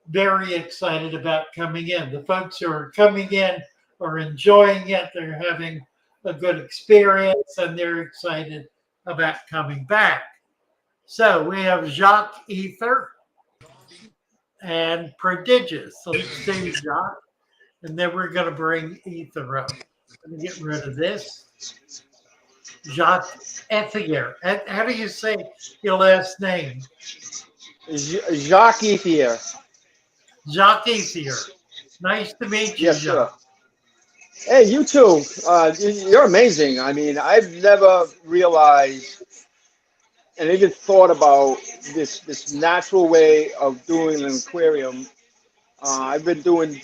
very excited about coming in. The folks who are coming in are enjoying it. They're having a good experience and they're excited about coming back. So we have Jacques Fther and Prodigious. So let's do Jacques, and then we're going to bring Fther up. Let me get rid of this. Jacques Fther. How do you say your last name? Jacques Fther. Jacques Fther. Nice to meet you, Yes, Jacques. sir. Hey, you too. You're amazing. I mean, I've never realized and even thought about this natural way of doing an aquarium. I've been doing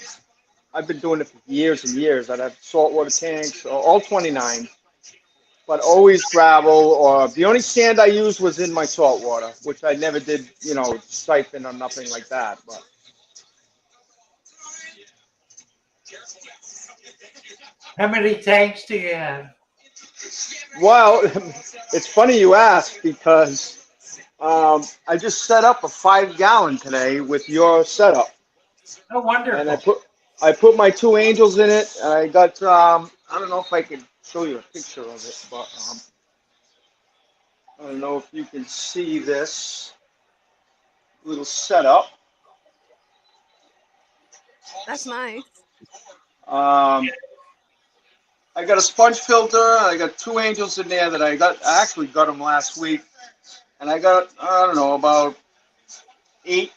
it for years and years. I'd have saltwater tanks, all 29, but always gravel. Or the only sand I used was in my saltwater, which I never did, siphon or nothing like that. But How many tanks do you have? well, it's funny you ask because I just set up a 5-gallon today with your setup. Oh, wonderful. And I put my 2 angels in it, and I got I don't know if I can show you a picture of it, but I don't know if you can see this little setup. That's nice. I got a sponge filter. I got 2 angels in there that I actually got them last week, and I got I don't know about 8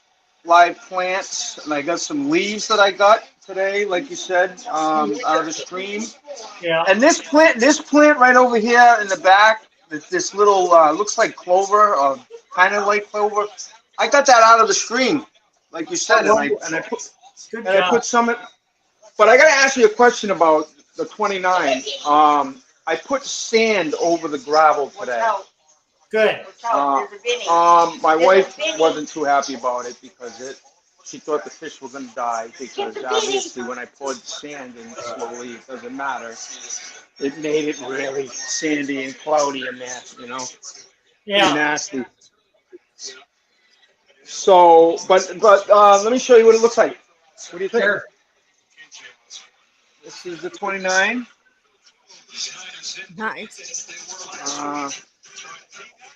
live plants, and I got some leaves that I got today, like you said, out of the stream. Yeah. And this plant right over here in the back, this little looks like clover, or kind of like clover. I got that out of the stream, like you said, and I put some. But I got to ask you a question about the 29. I put sand over the gravel today. Good. My wife wasn't too happy about it because she thought the fish were going to die, because obviously when I poured the sand in slowly, it doesn't matter. It made it really sandy and cloudy in there, Yeah. Pretty nasty. So, but let me show you what it looks like. What do you think? Sure. This is the 29. Nice. I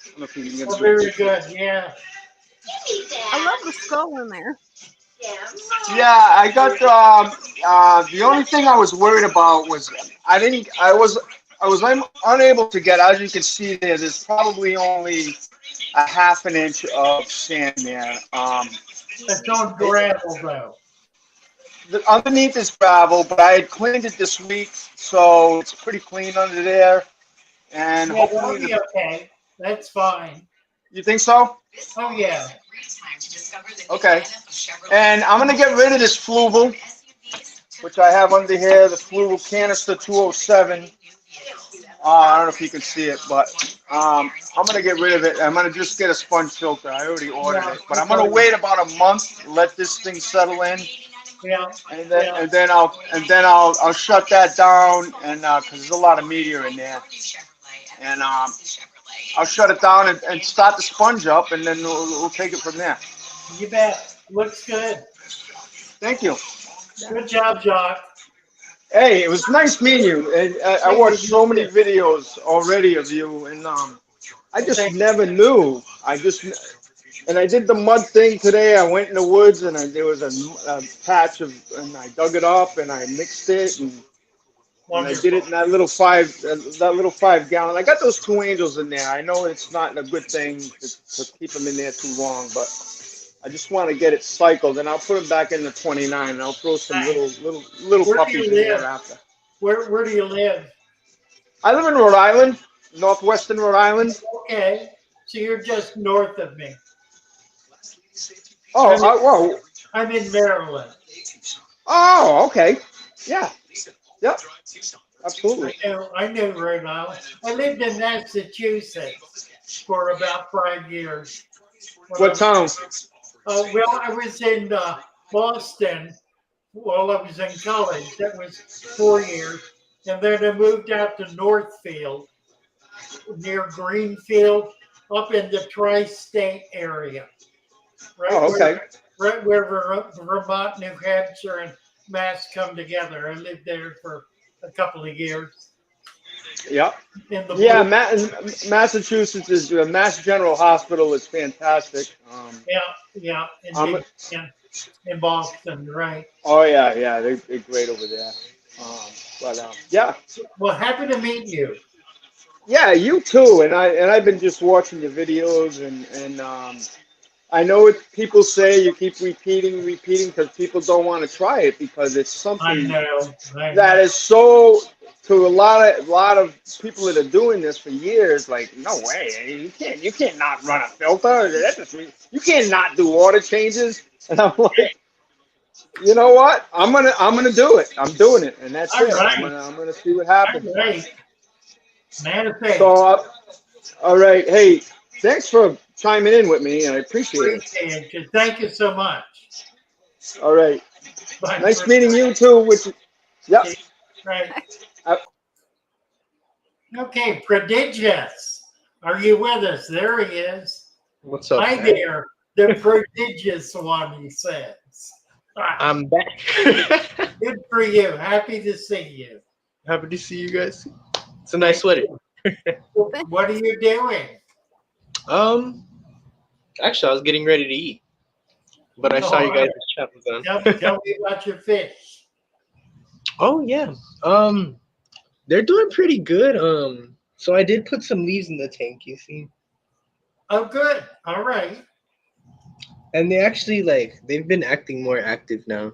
don't know if you can get Oh, a very picture. good. Yeah. I love the skull in there. Yeah, I got the only thing I was worried about was I was unable to get, as you can see there, there's probably only a half an inch of sand there. It's on gravel though. Underneath is gravel, but I had cleaned it this week, so it's pretty clean under there. And Yeah, that'll hopefully, be okay. That's fine. you think so? Oh yeah. Okay. And I'm gonna get rid of this fluval, which I have under here, the fluval canister 207. I don't know if you can see it, but I'm gonna get rid of it. I'm gonna just get a sponge filter. I already ordered it, but I'm gonna wait about a month, let this thing settle in, Yeah. and then I'll shut that down, and because there's a lot of media in there, and I'll shut it down and start the sponge up, and then we'll take it from there. You bet. Looks good. Thank you. Good job, Jock. Hey, it was nice meeting you. And I watched so many videos already of you, and I just never knew. I did the mud thing today. I went in the woods, and there was a patch of, and I dug it up, and I mixed it, and I did it in that little 5 gallon. I got those 2 angels in there. I know it's not a good thing to keep them in there too long, but I just want to get it cycled, and I'll put them back in the 29, and I'll throw some little puppies in there after. Where do you live? I live in Rhode Island, northwestern Rhode Island. Okay. So you're just north of me. Oh, whoa. I'm in Maryland. Oh, okay. Yeah. Yep. Absolutely. I know Rhode Island. I lived in Massachusetts for about 5 years. What town? Well, I was in Boston while I was in college. That was 4 years. And then I moved out to Northfield, near Greenfield, up in the tri-state area. Right okay. Right where Vermont, New Hampshire, and Mass come together. I lived there for a couple of years. Yep. Yeah, Massachusetts is Mass General Hospital is fantastic. Yeah, in Boston, right? Oh yeah, they're great over there. Yeah. Well, happy to meet you. Yeah, you too. And I've been just watching your videos, and I know what people say. You keep repeating because people don't want to try it because it's something I know. that is so, to a lot of people that are doing this for years, like, no way, you can't not run a filter. You can't not do water changes. And I'm like, you know what? I'm gonna do it. I'm doing it, and that's it. Right. I'm gonna see what happens. Right. Man of faith. So, all right. Hey, thanks for chiming in with me. I appreciate it. Thank you so much. All right. Bye. Nice meeting you too. Yep. Right. Okay, Prodigious. Are you with us? There he is. What's up? Hi there, the prodigious one, he says. I'm back. Good for you. Happy to see you. Happy to see you guys. It's a nice sweater. What are you doing? Actually, I was getting ready to eat, but I saw you guys' chat was on. Tell me about your fish. Oh yeah. They're doing pretty good. So I did put some leaves in the tank, you see. Oh, good. All right. And they actually they've been acting more active now.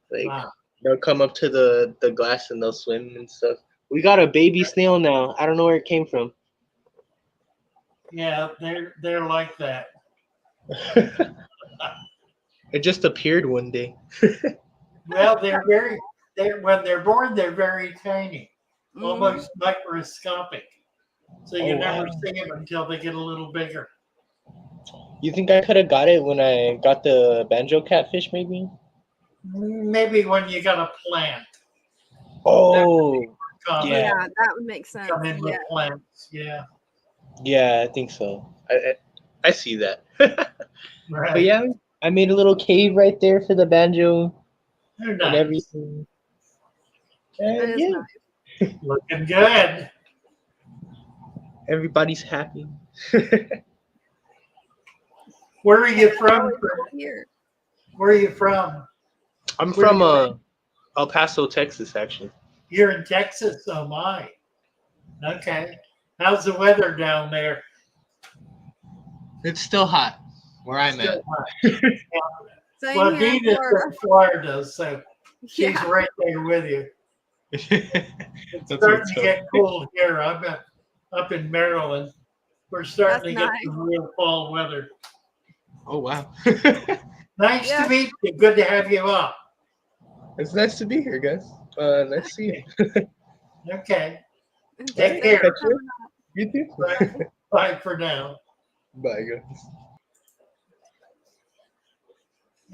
Wow. They'll come up to the glass and they'll swim and stuff. We got a baby snail now. I don't know where it came from. Yeah, they're like that. It just appeared one day. Well, when they're born, they're very tiny, almost microscopic. So you never see them until they get a little bigger. You think I could have got it when I got the banjo catfish, maybe? Maybe when you got a plant. Oh, Yeah, that would make sense. Come in with plants, yeah. Yeah, I think so. I see that. Right. But yeah, I made a little cave right there for the banjo They're nice. and everything. That And is yeah, nice. Looking good. everybody's happy. Where are you That's from? always cool here. Where are you from? I'm Where from you El Paso, Texas, actually. You're in Texas? Oh my. Okay. How's the weather down there? It's still hot where I'm Still at. hot. Same Well, here in Dina's Florida. in Florida, so she's Yeah. right there with you. It's That's starting what's to up. get cool here. I'm up in Maryland. We're starting That's to get some real fall weather. Oh wow. Nice Yeah. to meet you. Good to have you up. It's nice to be here, guys. Nice to see you. Okay. Thanks Take for care. coming. You too. Bye, bye for now. Bye, guys.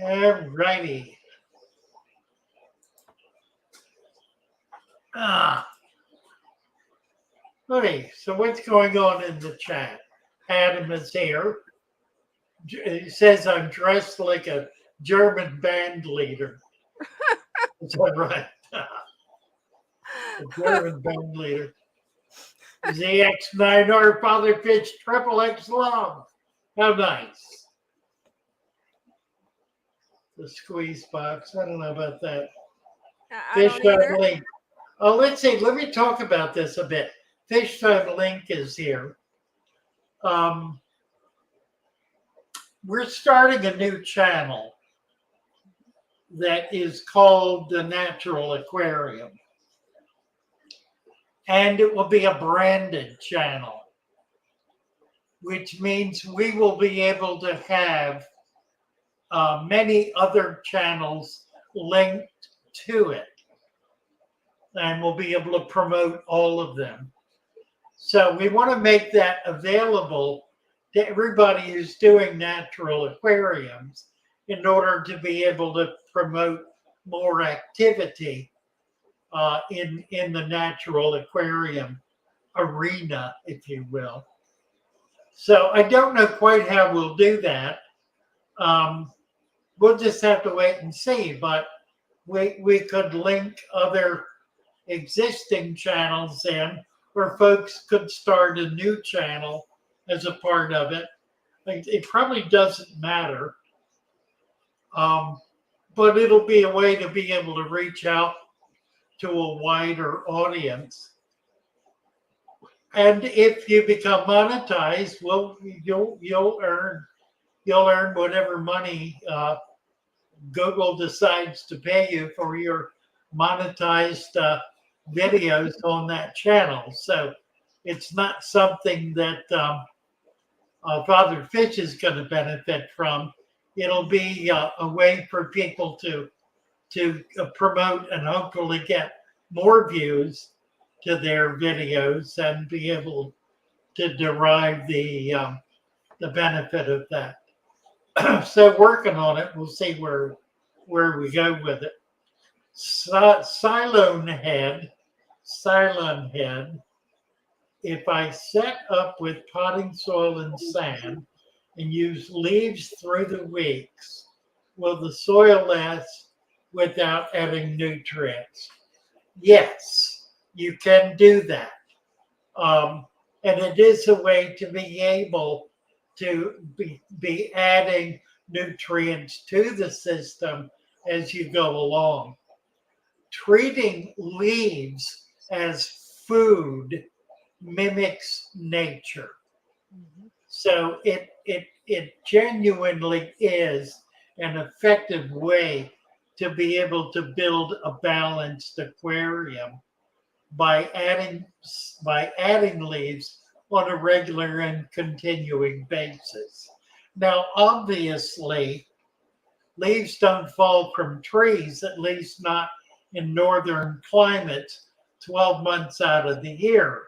All righty. Okay, so what's going on in the chat? Adam is here. He says I'm dressed like a German band leader. Is that right? A German band leader. ZX9R Father Pitch Triple X Love. How nice. The squeeze box. I don't know about that. I Fish don't either. Phone Link. Oh, let's see. Let me talk about this a bit. Fish Phone Link is here. We're starting a new channel that is called the Natural Aquarium. And it will be a branded channel, which means we will be able to have many other channels linked to it. And we'll be able to promote all of them. So we want to make that available to everybody who's doing natural aquariums in order to be able to promote more activity in the natural aquarium arena, if you will. So I don't know quite how we'll do that. We'll just have to wait and see, but we could link other existing channels in, or folks could start a new channel as a part of it. It probably doesn't matter, but it'll be a way to be able to reach out to a wider audience. And if you become monetized, well, you'll earn whatever money Google decides to pay you for your monetized videos on that channel. So it's not something that Father Fish is going to benefit from. It'll be a way for people to promote and hopefully get more views to their videos and be able to derive the benefit of that. So working on it, we'll see where we go with it. Cylon head. If I set up with potting soil and sand and use leaves through the weeks, will the soil last without adding nutrients? Yes, you can do that. And it is a way to be able to be adding nutrients to the system as you go along. Treating leaves as food mimics nature. So it genuinely is an effective way to be able to build a balanced aquarium by adding leaves on a regular and continuing basis. Now, obviously, leaves don't fall from trees, at least not in northern climates, 12 months out of the year.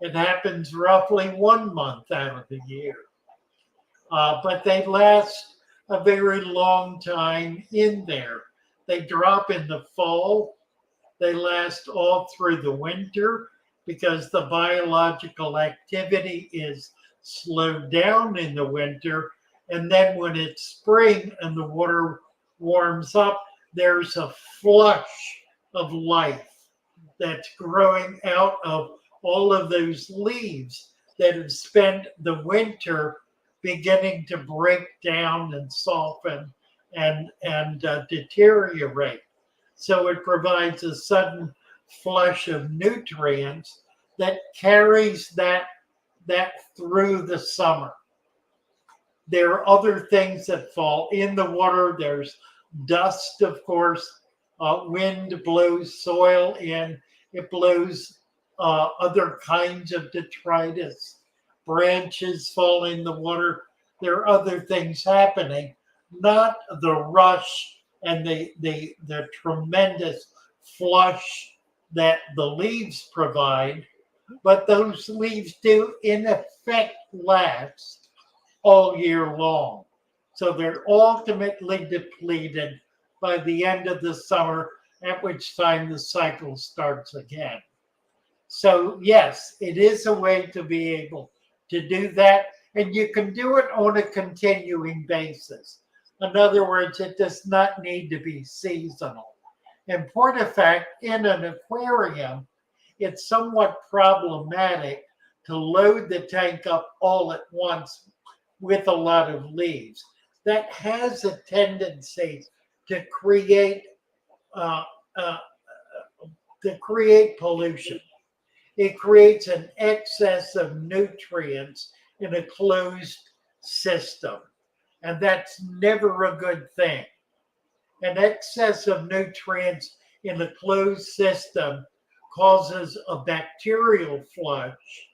It happens roughly 1 month out of the year. But they last a very long time in there. They drop in the fall. They last all through the winter because the biological activity is slowed down in the winter. And then when it's spring and the water warms up, there's a flush of life that's growing out of all of those leaves that have spent the winter beginning to break down and soften and deteriorate. So it provides a sudden flush of nutrients that carries that through the summer. There are other things that fall in the water. There's dust, of course. Wind blows soil in. It blows other kinds of detritus. Branches fall in the water. There are other things happening. Not the rush and the tremendous flush that the leaves provide, but those leaves do in effect last all year long. So they're ultimately depleted by the end of the summer, at which time the cycle starts again. So yes, it is a way to be able to do that, and you can do it on a continuing basis. In other words, it does not need to be seasonal. In point of fact, in an aquarium, it's somewhat problematic to load the tank up all at once with a lot of leaves. That has a tendency to create pollution. It creates an excess of nutrients in a closed system, and that's never a good thing. An excess of nutrients in a closed system causes a bacterial flush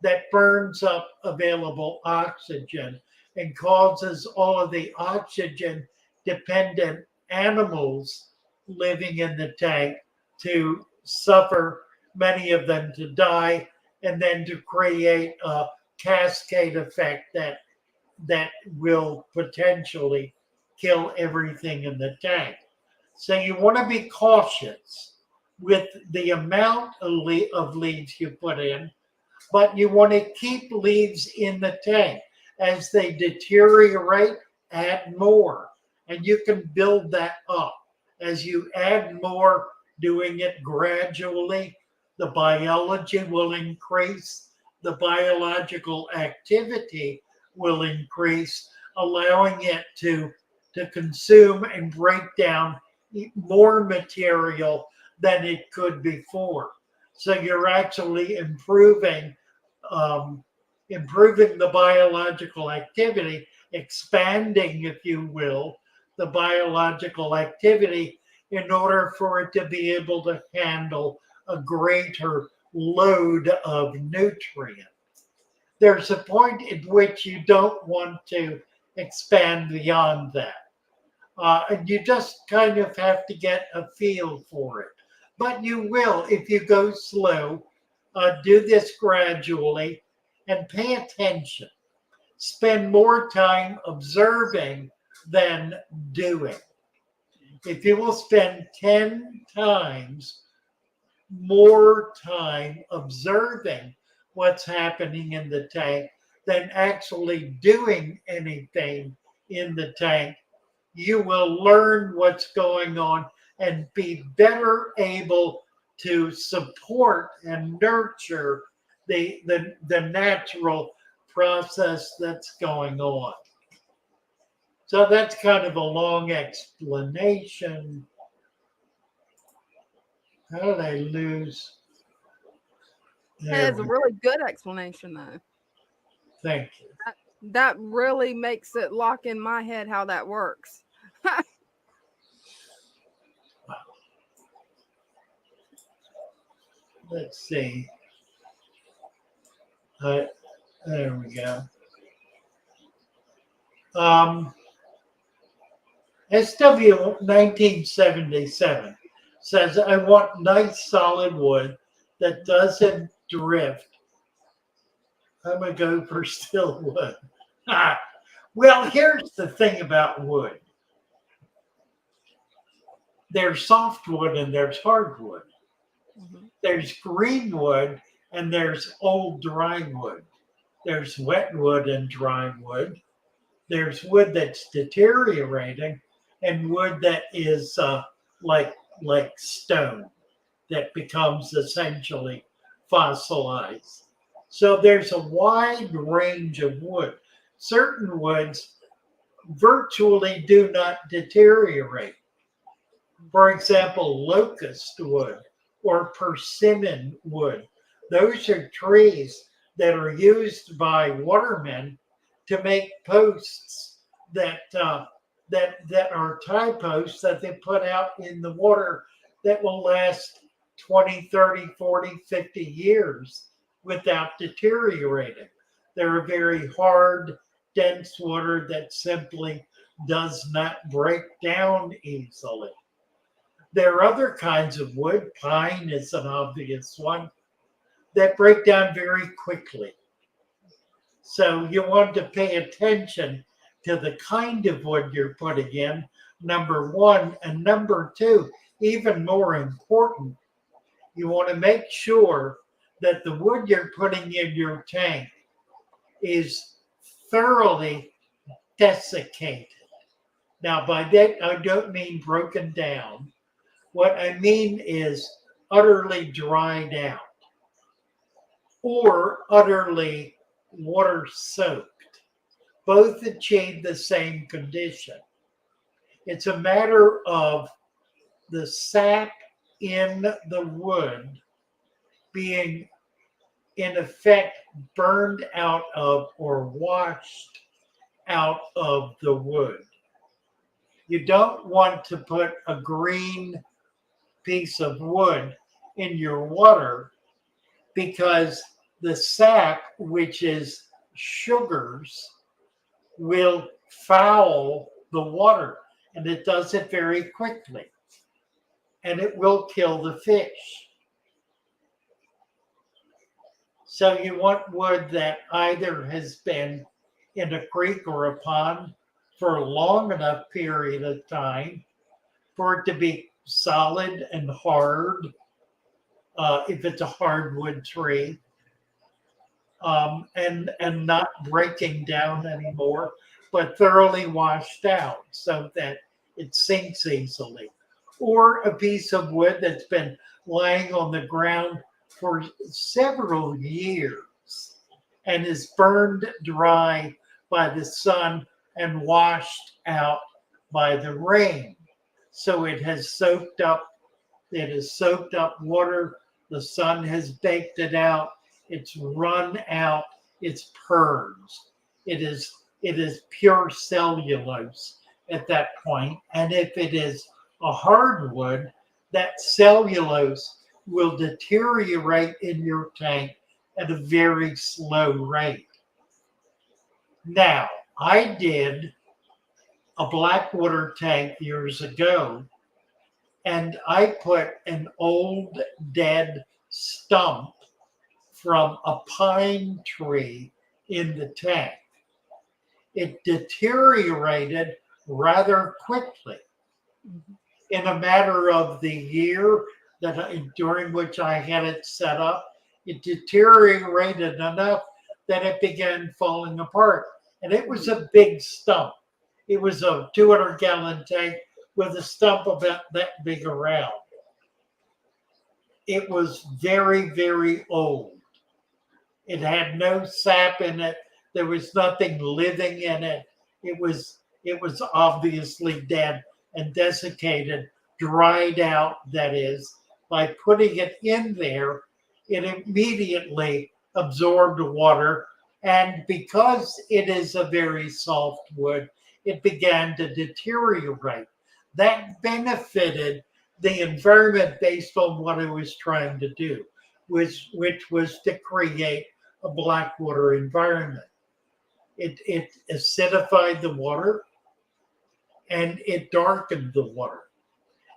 that burns up available oxygen and causes all of the oxygen dependent animals living in the tank to suffer, many of them to die, and then to create a cascade effect that will potentially kill everything in the tank. So you want to be cautious with the amount of leaves you put in, but you want to keep leaves in the tank. As they deteriorate, add more, and you can build that up. As you add more, doing it gradually, the biology will increase, the biological activity will increase, allowing it to consume and break down more material than it could before. So you're actually improving the biological activity, expanding, if you will, the biological activity in order for it to be able to handle a greater load of nutrients. There's a point at which you don't want to expand beyond that. And you just kind of have to get a feel for it. But you will, if you go slow, do this gradually and pay attention. Spend more time observing than doing. If you will spend 10 times more time observing what's happening in the tank than actually doing anything in the tank, you will learn what's going on and be better able to support and nurture the natural process that's going on. So that's kind of a long explanation. How did I lose? That's a really good explanation, though. Thank you. That really makes it lock in my head how that works. Let's see. There we go. SW 1977 says, I want nice solid wood that doesn't drift. I'm going to go for still wood. Well, here's the thing about wood. There's softwood and there's hardwood. Mm-hmm. There's green wood and there's old dry wood. There's wet wood and dry wood. There's wood that's deteriorating and wood that is like stone that becomes essentially fossilized. So there's a wide range of wood. certain woods virtually do not deteriorate. For example, locust wood or persimmon wood. Those are trees that are used by watermen to make posts that are tie posts that they put out in the water that will last 20, 30, 40, 50 years without deteriorating. They're a very hard, dense water that simply does not break down easily. There are other kinds of wood, pine is an obvious one, that break down very quickly. So you want to pay attention to the kind of wood you're putting in, number one. And number two, even more important, you want to make sure that the wood you're putting in your tank is thoroughly desiccated. Now, by that, I don't mean broken down. What I mean is utterly dried out or utterly water soaked. Both achieve the same condition. It's a matter of the sap in the wood being, in effect, burned out of or washed out of the wood. You don't want to put a green piece of wood in your water because the sap, which is sugars, will foul the water, and it does it very quickly, and it will kill the fish. So you want wood that either has been in a creek or a pond for a long enough period of time for it to be solid and hard, if it's a hardwood tree, and not breaking down anymore, but thoroughly washed out so that it sinks easily. Or a piece of wood that's been lying on the ground for several years and is burned dry by the sun and washed out by the rain. So it has soaked up water, the sun has baked it out, it's run out, it's purged. It is pure cellulose at that point. And if it is a hardwood, that cellulose will deteriorate in your tank at a very slow rate. Now, I did a blackwater tank years ago, and I put an old dead stump from a pine tree in the tank. It deteriorated rather quickly. In a matter of the year during which I had it set up, it deteriorated enough that it began falling apart. And it was a big stump. It was a 200-gallon tank with a stump about that big around. It was very, very old. It had no sap in it. There was nothing living in it. It was obviously dead and desiccated, dried out, that is. By putting it in there, it immediately absorbed water. And because it is a very soft wood, it began to deteriorate. That benefited the environment based on what I was trying to do, which was to create a blackwater environment. It acidified the water and it darkened the water.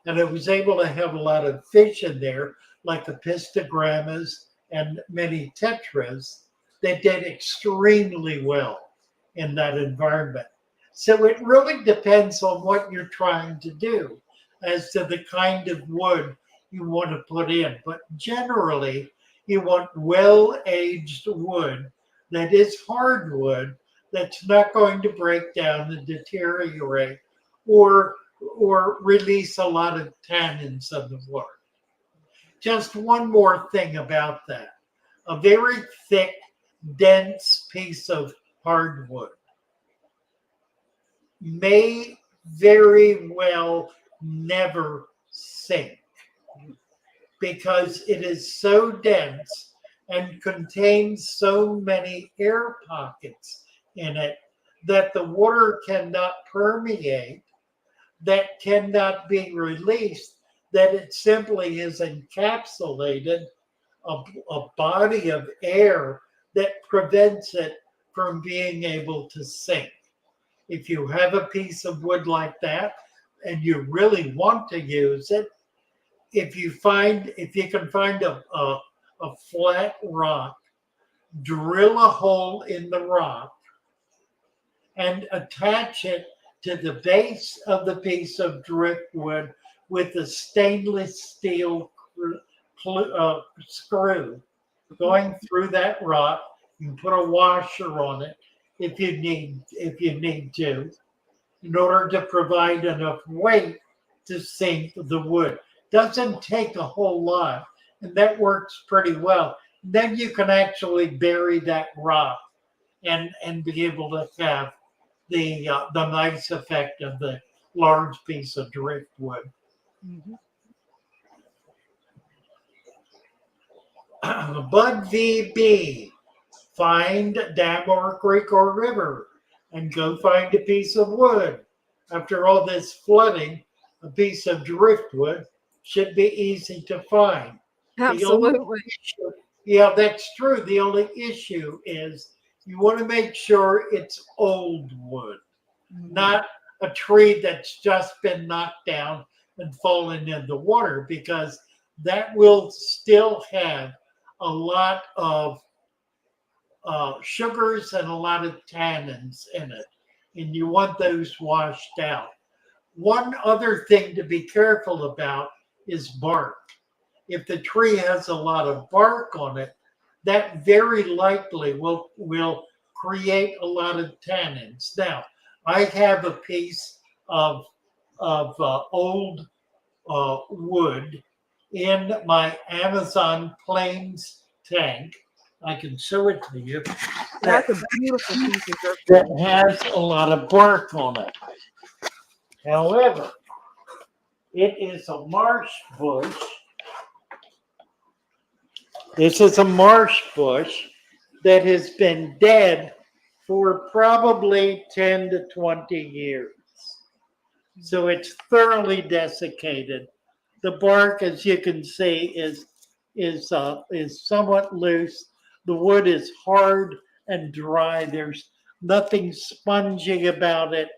And I was able to have a lot of fish in there, like the pistogrammas and many tetras, that did extremely well in that environment. So it really depends on what you're trying to do as to the kind of wood you want to put in. But generally, you want well-aged wood that is hardwood, that's not going to break down and deteriorate or release a lot of tannins of the water. Just one more thing about that. A very thick, dense piece of hardwood, may very well never sink because it is so dense and contains so many air pockets in it that the water cannot permeate, that cannot be released, that it simply is encapsulated a body of air that prevents it from being able to sink. If you have a piece of wood like that and you really want to use it, if you can find a flat rock, drill a hole in the rock and attach it to the base of the piece of driftwood with a stainless steel screw going through that rock. You can put a washer on it if you need to, in order to provide enough weight to sink the wood. Doesn't take a whole lot, and that works pretty well. Then you can actually bury that rock and be able to have the nice effect of the large piece of driftwood. Mhm. Bud VB, find dam or creek or river and go find a piece of wood. After all this flooding, a piece of driftwood should be easy to find. Absolutely. Yeah, that's true. The only issue is you want to make sure it's old wood, not a tree that's just been knocked down and fallen in the water, because that will still have a lot of sugars and a lot of tannins in it, and you want those washed out. One other thing to be careful about is bark. If the tree has a lot of bark on it, that very likely will create a lot of tannins. Now, I have a piece of old wood in my Amazon Plains tank. I can show it to you. That's a beautiful piece of driftwood. That has a lot of bark on it. However, it is a marsh bush. This is a marsh bush that has been dead for probably 10 to 20 years. So it's thoroughly desiccated. The bark, as you can see, is somewhat loose. The wood is hard and dry. There's nothing spongy about it,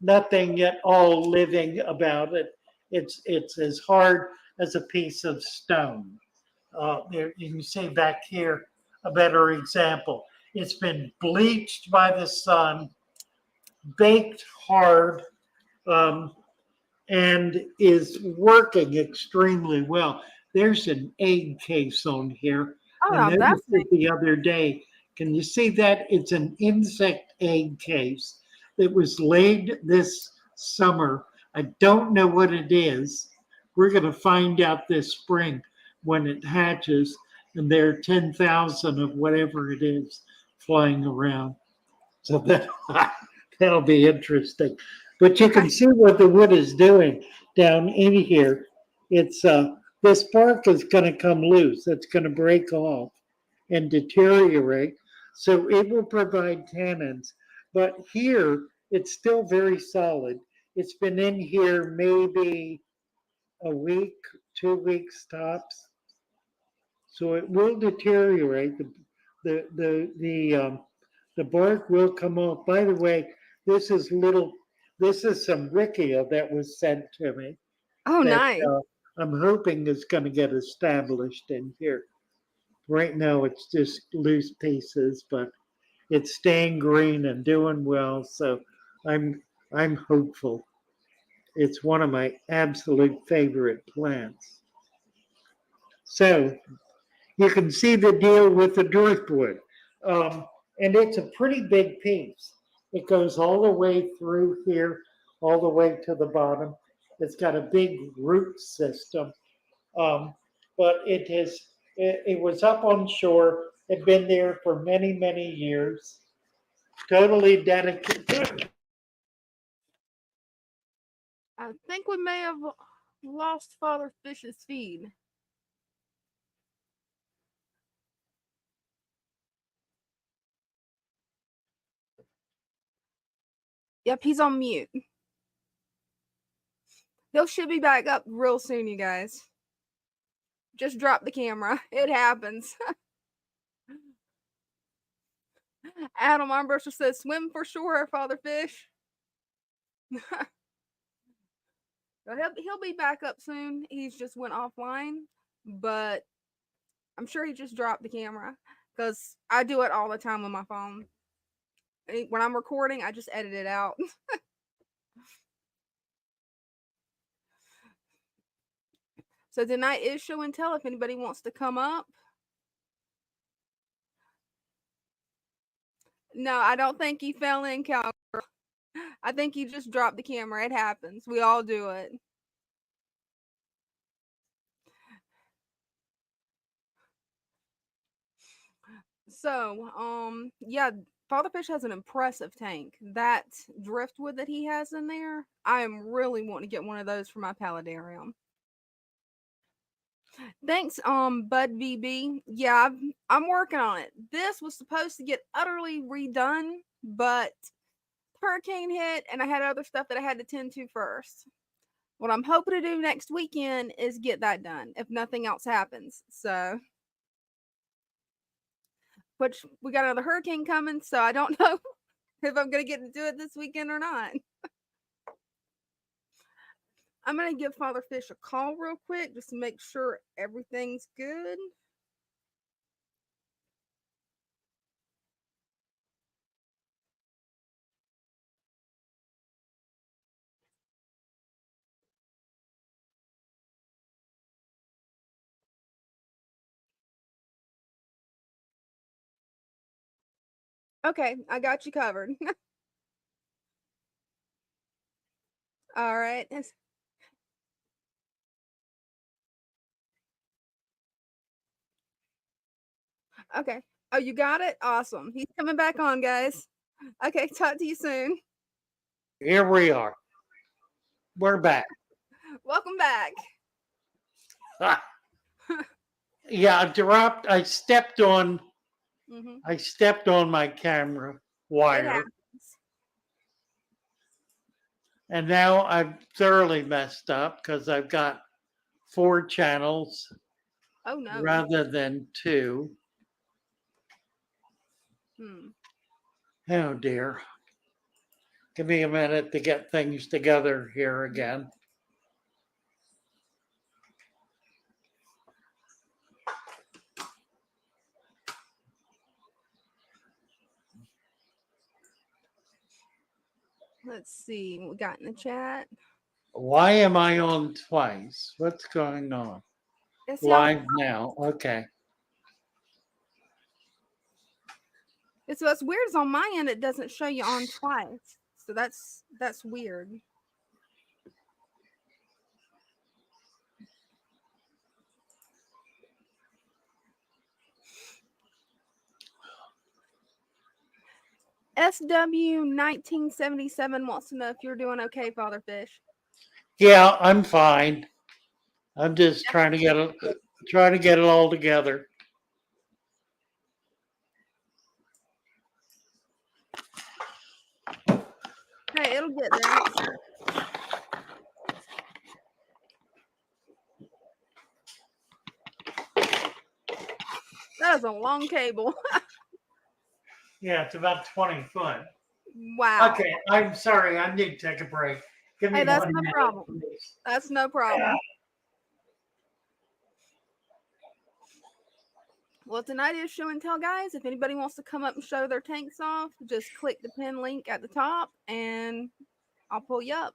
nothing at all living about it. It's as hard as a piece of stone. There, you can see back here a better example. It's been bleached by the sun, baked hard, and is working extremely well. There's an egg case on here. Oh, I that's noticed it the other day. Can you see that? It's an insect egg case that was laid this summer. I don't know what it is. We're going to find out this spring when it hatches, and there are 10,000 of whatever it is flying around. So that'll be interesting. But you can see what the wood is doing down in here. It's this bark is going to come loose. It's going to break off and deteriorate. So it will provide tannins. But here, it's still very solid. It's been in here maybe a week, 2 weeks tops. So it will deteriorate. The bark will come off. By the way, this is some Riccia that was sent to me. Oh, that, nice. I'm hoping is going to get established in here. Right now, it's just loose pieces, but it's staying green and doing well. So I'm hopeful. It's one of my absolute favorite plants. So you can see the deal with the driftwood. And it's a pretty big piece. It goes all the way through here, all the way to the bottom. It's got a big root system. But it was up on shore, had been there for many, many years, totally dedicated I think we may have lost Father Fish's feed. Yep, he's on mute. He should be back up real soon, you guys. Just drop the camera. It happens. Adam Armbruster says, swim for sure, Father Fish. He'll be back up soon. He's just went offline, but I'm sure he just dropped the camera because I do it all the time on my phone. When I'm recording, I just edit it out. So tonight is show and tell if anybody wants to come up. No, I don't think he fell in, Cowgirl. I think he just dropped the camera. It happens. We all do it. So, yeah, Father Fish has an impressive tank. That driftwood that he has in there, I am really wanting to get one of those for my paludarium. Thanks, Bud VB. Yeah, I'm working on it. This was supposed to get utterly redone, but hurricane hit and I had other stuff that I had to tend to first. What I'm hoping to do next weekend is get that done if nothing else happens. So, which we got another hurricane coming, so I don't know if I'm going to get to do it this weekend or not. I'm going to give Father Fish a call real quick just to make sure everything's good. Okay, I got you covered. All right. Okay. Oh, you got it? Awesome. He's coming back on, guys. Okay, talk to you soon. Here we are. We're back. Welcome back. Yeah, I stepped on my camera It wire. happens. And now I'm thoroughly messed up because I've got 4 channels Oh no. rather than 2. Oh dear. Give me a minute to get things together here again. Let's see what we got in the chat. Why am I on twice? What's going on? Live now. Okay. It's what's weird is on my end it doesn't show you on twice. So that's weird. SW1977 wants to know if you're doing okay, Father Fish. Yeah, I'm fine. I'm just trying to get it all together. Hey, it'll get there. That is a long cable. Yeah, it's about 20 foot. Wow. Okay, I'm sorry. I need to take a break. Give me that's one no minute, problem. please. That's no problem. Well, tonight is show and tell, guys. If anybody wants to come up and show their tanks off, just click the pin link at the top and I'll pull you up.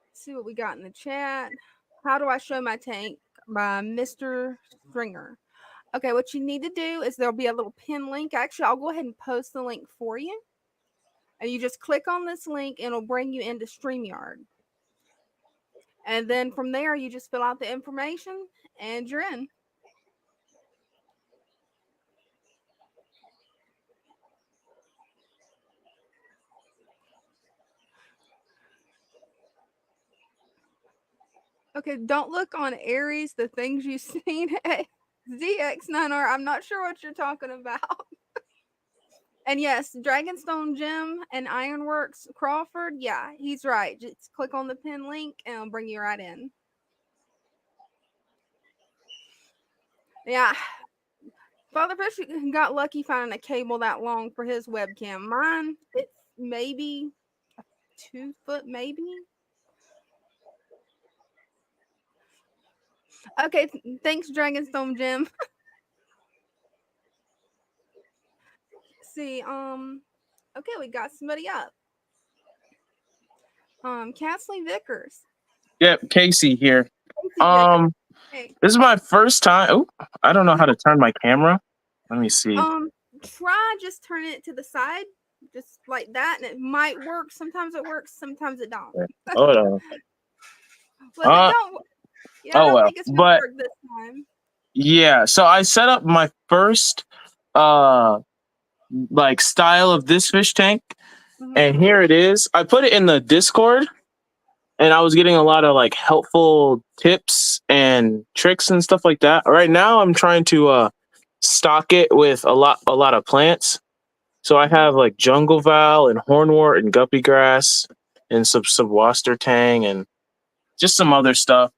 Let's see what we got in the chat. How do I show my tank? By Mr. Stringer. Okay, what you need to do is there'll be a little pin link. Actually, I'll go ahead and post the link for you. And you just click on this link and it'll bring you into StreamYard. And then from there, you just fill out the information and you're in. Okay, don't look on Aries, the things you've seen at ZX9R. I'm not sure what you're talking about. And yes, Dragonstone Gym and Ironworks Crawford. Yeah, he's right. Just click on the pin link and it'll bring you right in. Yeah. Father Fish got lucky finding a cable that long for his webcam. Mine, it's maybe 2 foot, maybe. Okay, thanks, Dragonstone Gym. See, okay, we got somebody up. Casley Vickers. Yep, Casey here. Casey Vickers. Hey. This is my first time. Oh, I don't know how to turn my camera. Let me see. Try just turning it to the side, just like that, and it might work. Sometimes it works, sometimes it don't. Hold on. Well, it don't. Yeah, I don't think it's gonna work this time. Yeah, so I set up my first like style of this fish tank, and here it is. I put it in the Discord, and I was getting a lot of like helpful tips and tricks and stuff like that. Right now, I'm trying to stock it with a lot of plants. So I have like jungle val and hornwort and guppy grass and some waster tang and just some other stuff.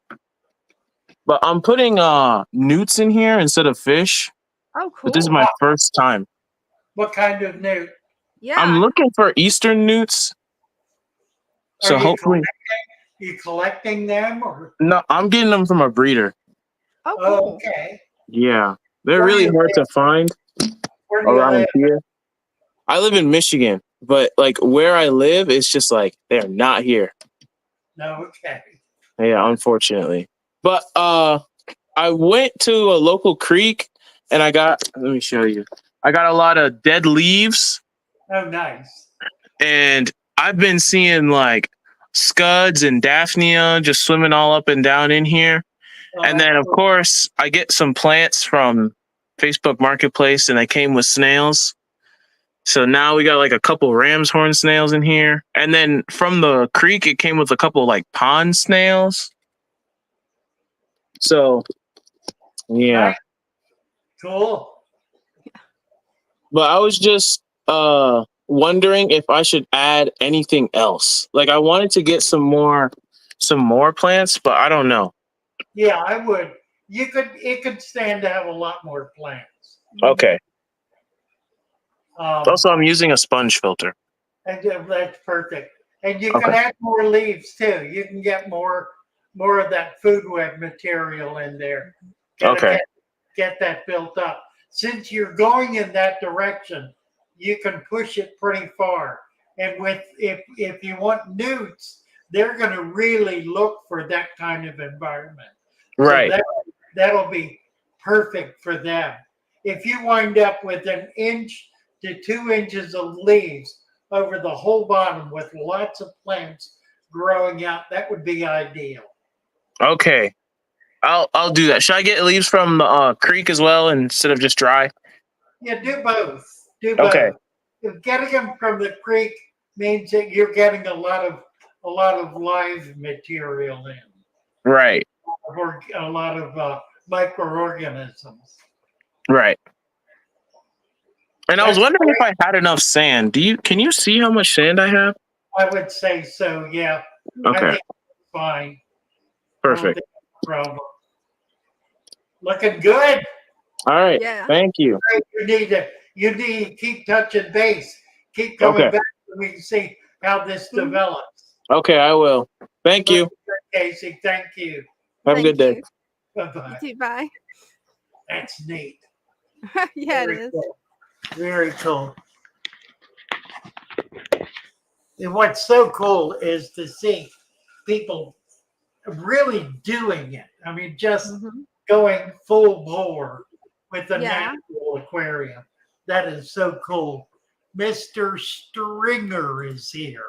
But I'm putting newts in here instead of fish. Oh, cool. But this is my first time. What kind of newt? Yeah. I'm looking for eastern newts. So hopefully you collecting them or no, I'm getting them from a breeder. Oh, cool. Okay. Yeah. They're really hard to find around here. I live in Michigan, but like where I live, it's just like they're not here. No, okay. Yeah, unfortunately. But I went to a local creek and let me show you. I got a lot of dead leaves. Oh, nice. And I've been seeing like scuds and daphnia just swimming all up and down in here. Oh, and then, of course, I get some plants from Facebook Marketplace, and they came with snails. So now we got like a couple ram's horn snails in here. And then from the creek, it came with a couple like pond snails. So, yeah. Nice. Cool. But I was just wondering if I should add anything else. Like I wanted to get some more plants, but I don't know. Yeah, I would. It could stand to have a lot more plants. Okay. Also, I'm using a sponge filter. And that's perfect. And you can add more leaves too. You can get more of that food web material in there. Get that built up. Since you're going in that direction, you can push it pretty far. And if you want newts, they're going to really look for that kind of environment. Right. So that'll be perfect for them. If you wind up with 1 inch to 2 inches of leaves over the whole bottom with lots of plants growing out, that would be ideal. Okay. I'll do that. Should I get leaves from the creek as well instead of just dry? Yeah, do both. Do both. Okay. If getting them from the creek means that you're getting a lot of live material in. Right. Or a lot of microorganisms. Right. And I was wondering if I had enough sand. Can you see how much sand I have? I would say so, yeah. Okay. I think it's fine. Perfect. No problem. Looking good. All right. Yeah. Thank you. You need to keep touching base. Keep coming back so we can see how this develops. Okay, I will. Thank you. Casey, thank you. Have a good day. Bye-bye. You too, bye. That's neat. Yeah, Very it is. Cool. Very cool. And what's so cool is to see people really doing it. I mean, just going full bore with the National Aquarium. That is so cool. Mr. Stringer is here.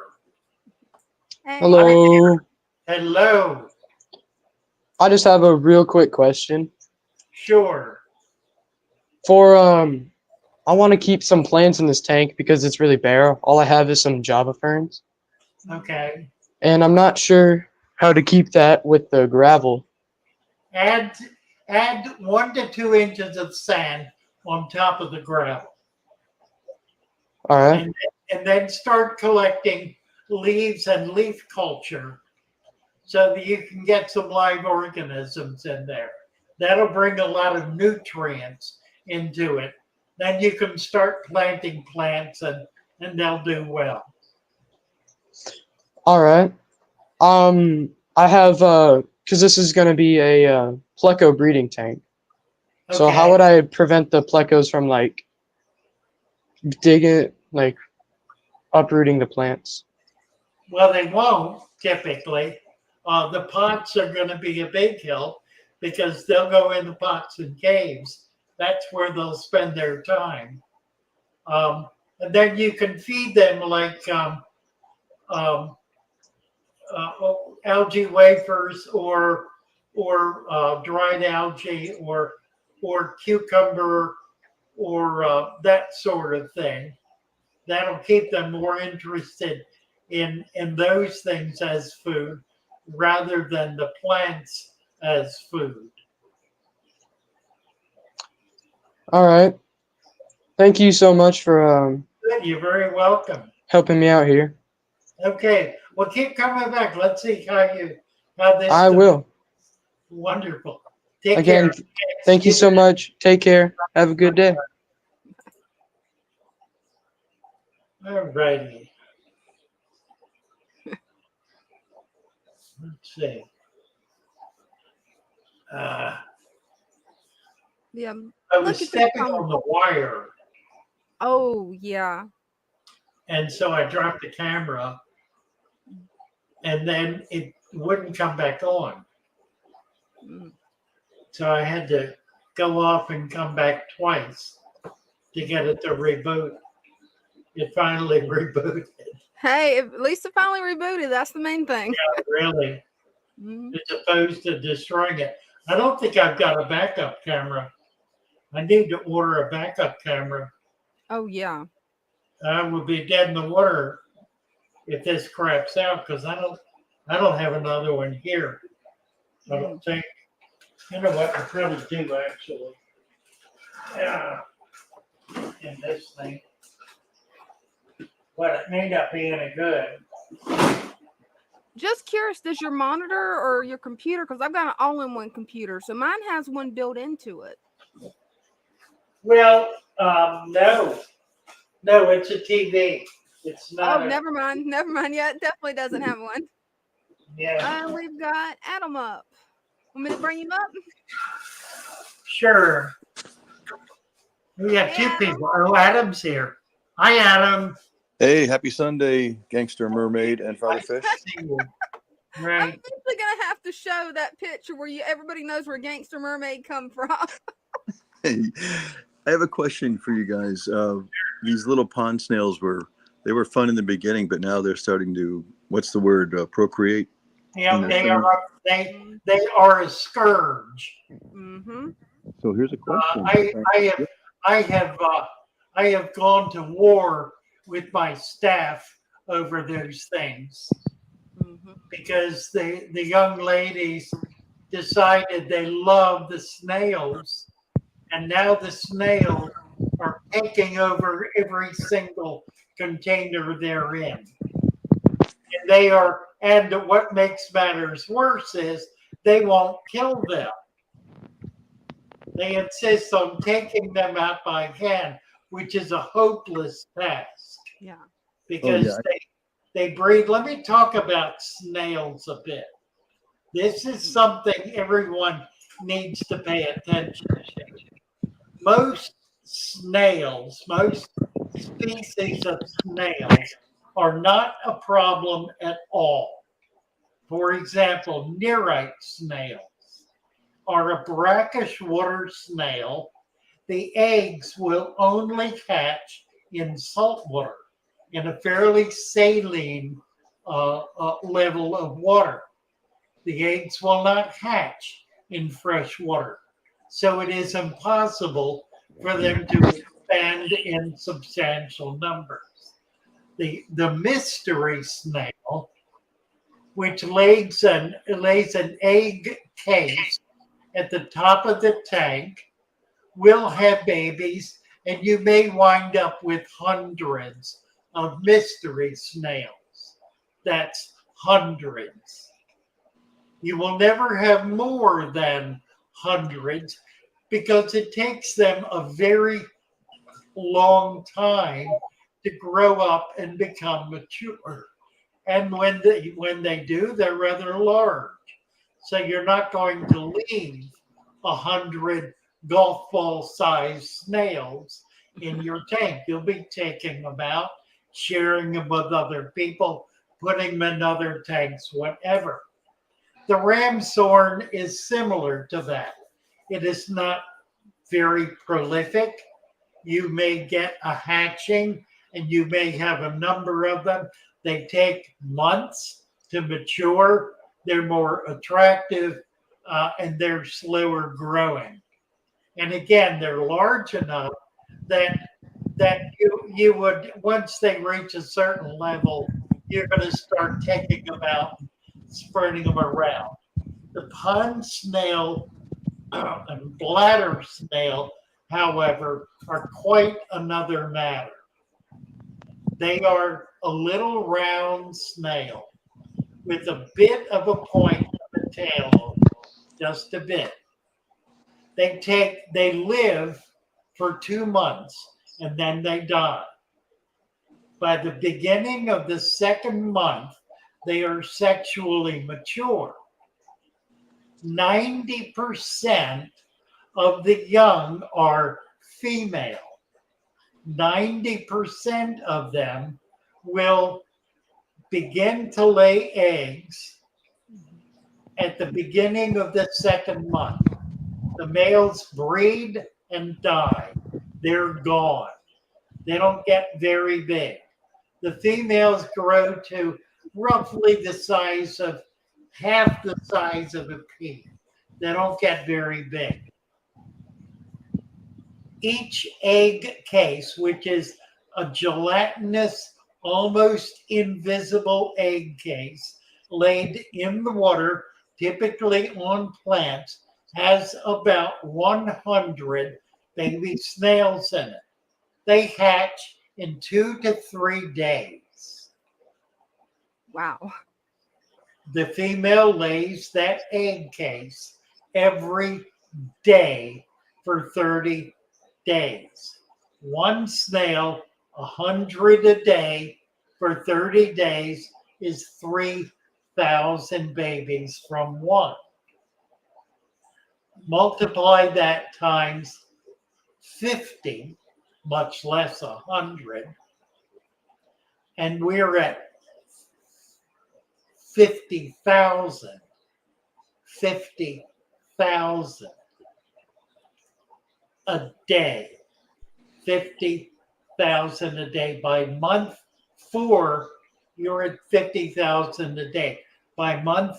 Hey. Hello. Hello. I just have a real quick question. Sure. For I want to keep some plants in this tank because it's really bare. All I have is some Java ferns. Okay. And I'm not sure how to keep that with the gravel. Add 1 to 2 inches of sand on top of the gravel. All right. And then start collecting leaves and leaf culture so that you can get some live organisms in there. That'll bring a lot of nutrients into it. Then you can start planting plants and they'll do well. All right. I have because this is going to be a Pleco breeding tank. So how would I prevent the Plecos from like digging, like uprooting the plants? Well, they won't typically. The pots are going to be a big help because they'll go in the pots and caves. That's where they'll spend their time. And then you can feed them like algae wafers or dried algae or cucumber or that sort of thing. That'll keep them more interested in those things as food rather than the plants as food. All right. Thank you so much for You're very welcome. helping me out here. Okay, well, keep coming back. Let's see how this. I will. Wonderful. Take Again, care. thank you so much. Take care. Have a good day. All righty. Let's see. Yeah. I was Look at this stepping comment. on the wire, Oh, yeah. and so I dropped the camera, and then it wouldn't come back on. Mm. So I had to go off and come back twice to get it to reboot. It finally rebooted. Hey, at least it finally rebooted. That's the main thing. Yeah, really. Mhm. As opposed to destroying it. I don't think I've got a backup camera. I need to order a backup camera. Oh, yeah. I would be dead in the water if this craps out because I don't have another one here. I don't think. You know what? I probably do actually. Yeah. In this thing. But it may not be any good. Just curious, does your monitor or your computer, because I've got an all-in-one computer, so mine has one built into it. Well, no. No, it's a TV. It's not. Oh, never mind. Never mind. Yeah, it definitely doesn't have one. Yeah. We've got Adam up. Want me to bring him up? Sure. We have two people. Oh, Adam's here. Hi, Adam. Hey, happy Sunday, Gangster Mermaid and Fatherfish. I'm Right. actually gonna have to show that picture where everybody knows where Gangster Mermaid come from. Hey, I have a question for you guys. These little pond snails were fun in the beginning, but now they're starting to, what's the word, procreate? Yeah, they are a scourge. Mm-hmm. So here's a question. I have gone to war with my staff over those things because the young ladies decided they love the snails, and now the snails are taking over every single container they're in. And what makes matters worse is they won't kill them. They insist on taking them out by hand, which is a hopeless task. Yeah. Because they breed. Let me talk about snails a bit. This is something everyone needs to pay attention to. Most snails, most species of snails are not a problem at all. For example, nearite snails are a brackish water snail. The eggs will only hatch in salt water, in a fairly saline level of water. The eggs will not hatch in fresh water. So it is impossible for them to expand in substantial numbers. The mystery snail which lays an egg case at the top of the tank, will have babies, and you may wind up with hundreds of mystery snails. That's hundreds. You will never have more than hundreds because it takes them a very long time to grow up and become mature. And when they do, they're rather large. So you're not going to leave 100 golf ball sized snails in your tank. You'll be taking them out, sharing them with other people, putting them in other tanks, whatever. The ramshorn is similar to that. It is not very prolific. You may get a hatching and you may have a number of them. They take months to mature. They're more attractive and they're slower growing. And again, they're large enough that you would, once they reach a certain level, you're going to start taking them out, spreading them around. The pond snail and bladder snail, however, are quite another matter. They are a little round snail with a bit of a point of the tail, just a bit. They live for 2 months and then they die. By the beginning of the second month, they are sexually mature. 90% of the young are female. 90% of them will begin to lay eggs at the beginning of the second month. The males breed and die. They're gone. They don't get very big. The females grow to roughly the size of half the size of a pea. They don't get very big. Each egg case, which is a gelatinous, almost invisible egg case laid in the water, typically on plants, has about 100 baby snails in it. They hatch in 2 to 3 days. Wow. The female lays that egg case every day for 30 days. One snail, 100 a day for 30 days is 3,000 babies from one. Multiply that times 50, much less 100, and we're at 50,000. 50,000 a day. 50,000 a day. By month 4, you're at 50,000 a day. By month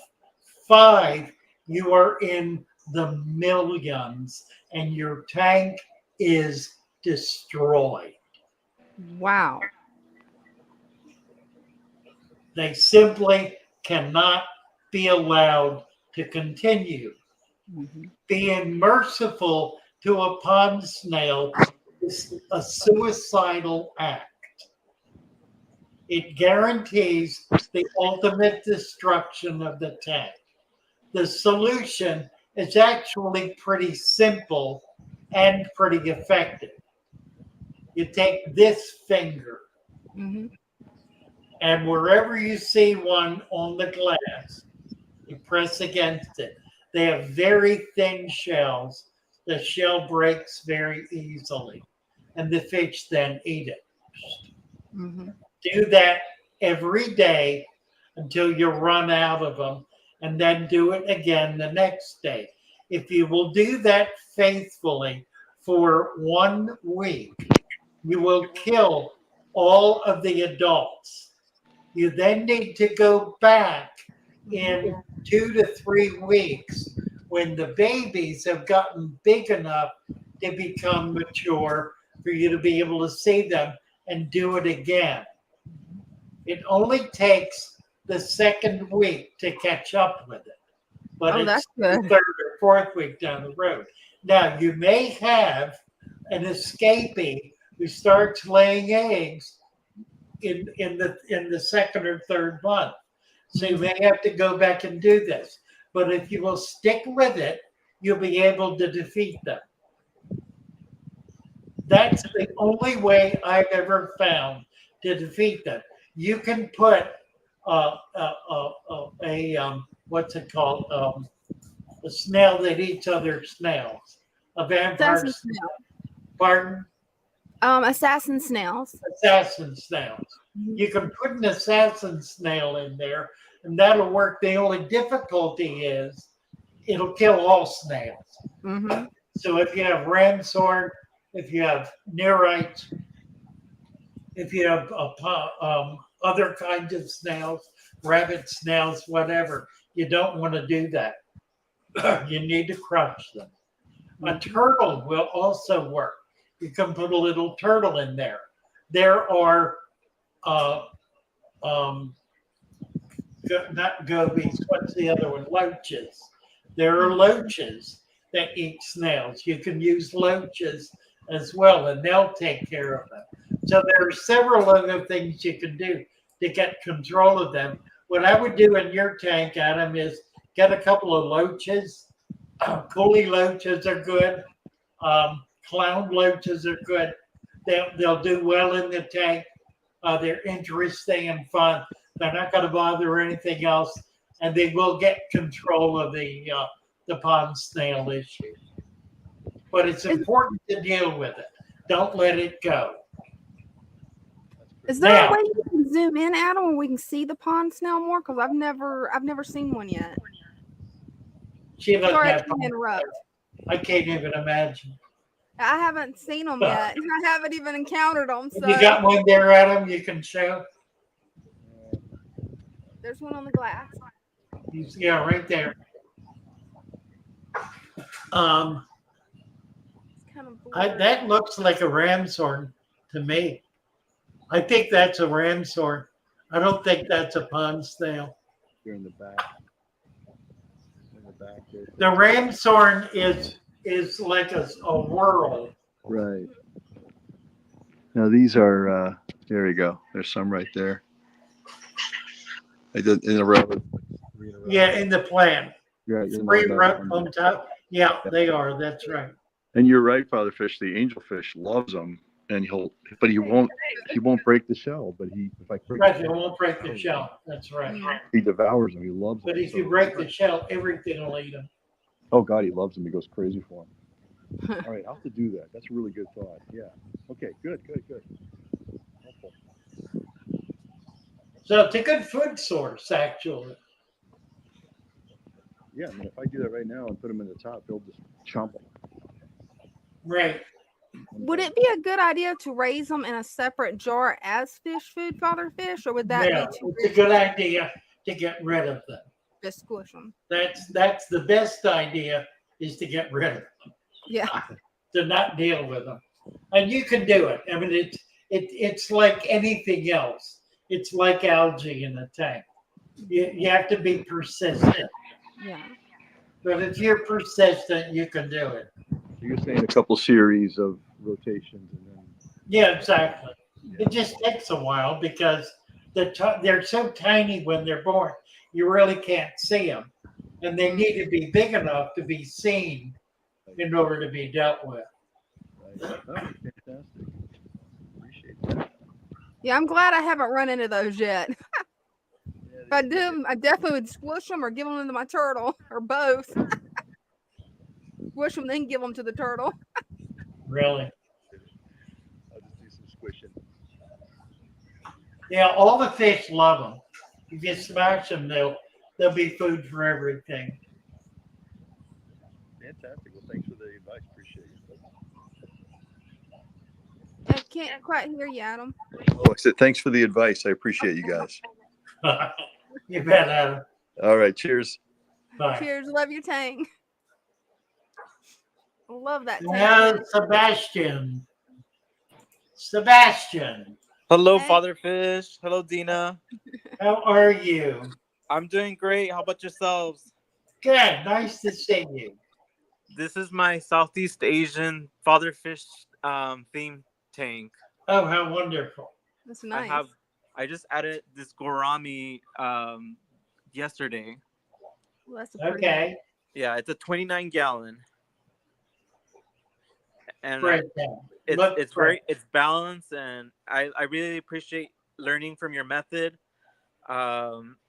5, you are in the millions and your tank is destroyed. Wow. They simply cannot be allowed to continue. Mm-hmm. Being merciful to a pond snail is a suicidal act. It guarantees the ultimate destruction of the tank. The solution is actually pretty simple and pretty effective. You take this finger, Mm-hmm. and wherever you see one on the glass, you press against it. They have very thin shells. The shell breaks very easily, and the fish then eat it. Mm-hmm. Do that every day until you run out of them, and then do it again the next day. If you will do that faithfully for 1 week, you will kill all of the adults. You then need to go back in 2 to 3 weeks when the babies have gotten big enough to become mature for you to be able to see them and do it again. It only takes the second week to catch up with it. But Oh, it's that's the good. third or fourth week down the road. Now, you may have an escapee who starts laying eggs in the second or third month. So you may have to go back and do this. But if you will stick with it, you'll be able to defeat them. That's the only way I've ever found to defeat them. You can put what's it called? A snail that eats other snails. A vampire Assassin snail. snail. Pardon? Assassin snails. Assassin snails. You can put an assassin snail in there, and that'll work. The only difficulty is it'll kill all snails. Mm-hmm. So if you have ramshorn, if you have nereids, if you have other kinds of snails, rabbit snails, whatever, you don't want to do that. You need to crush them. A turtle will also work. You can put a little turtle in there. There are not gobies. What's the other one? Loaches. There are loaches that eat snails. You can use loaches as well, and they'll take care of them. So there are several other things you can do to get control of them. What I would do in your tank, Adam, is get a couple of loaches. Coolie loaches are good. Clown loaches are good. They'll do well in the tank. They're interesting and fun. They're not going to bother anything else, and they will get control of the pond snail issue. But it's important to deal with it. Don't let it go. Is there a way you can zoom in, Adam, where we can see the pond snail more? Because I've never seen one yet. She doesn't Sorry, I have didn't interrupt. I can't even imagine. I haven't seen them yet. I haven't even encountered them. So You got one there, Adam, you can show? there's one on the glass. Yeah, right there. It's kind of blurry. That looks like a ramshorn to me. I think that's a ramshorn. I don't think that's a pond snail. Here in the back. In the back. The ramshorn is like a whirl. Right. Now these are, there you go. There's some right there. I did in a row. Yeah, in the plant. Right. 3 right on top. Yeah, they are. That's right. And you're right, Father Fish. The angelfish loves them, and he won't break the shell. But if I break Right, they won't break the shell. That's right. he devours them. He loves them. But if you break the shell, everything will eat them. Oh God, he loves them. He goes crazy for them. All right, I'll have to do that. That's a really good thought. Yeah. Okay. Good. Helpful. So it's a good food source, actually. Yeah, I mean, if I do that right now and put them in the top, they'll just chomp them. Right. Would it be a good idea to raise them in a separate jar as fish food, Father Fish, or would that Yeah, be too it's a good idea to get rid of them. just squish them? That's the best idea, is to get rid of them, Yeah. to not deal with them. And you can do it. I mean, it's like anything else. It's like algae in a tank. You have to be persistent. Yeah. But if you're persistent, you can do it. So you're saying a couple series of rotations, and then Yeah, exactly. It just takes a while because they're so tiny when they're born. You really can't see them. And they need to be big enough to be seen in order to be dealt with. right. Oh, fantastic. Appreciate that. Yeah, I'm glad I haven't run into those yet. If I do, I definitely would squish them or give them to my turtle, or both. Squish them, then give them to the turtle. Really. I'll just do some squishing. Yeah, all the fish love them. If you smash them, they'll be food for everything. Fantastic. Well, thanks for the advice. Appreciate it. I can't quite hear you, Adam. Oh, I said thanks for the advice. I appreciate you guys. You bet, Adam. All right. Cheers. Bye. Cheers. Love your tank. I love that tank. Now, Sebastian. Hello, Hey. Father Fish. Hello, Dina. How are you? I'm doing great. How about yourselves? Good. Nice to see you. This is my Southeast Asian father fish theme tank. Oh, how wonderful. That's nice. I just added this gourami yesterday. Well, that's a pretty Okay. Yeah, it's a 29 gallon. And Great. it's balanced, and I really appreciate learning from your method.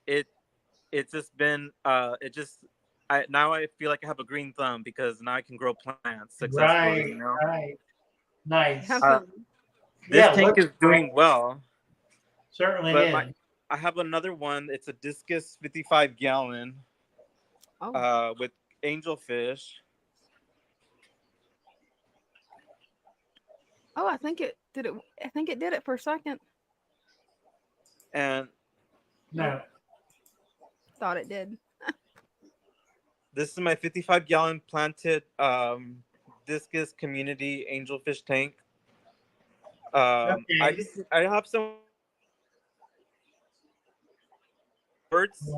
It's just been now I feel like I have a green thumb because now I can grow plants successfully. Right. You know, Right. Nice. this tank is doing well. Certainly But is. I have another one. It's a Discus 55 gallon with angelfish. Oh, I think it did it. I think it did it for a second. And no, thought it did. This is my 55 gallon planted Discus community angelfish tank. Okay. I have some birds.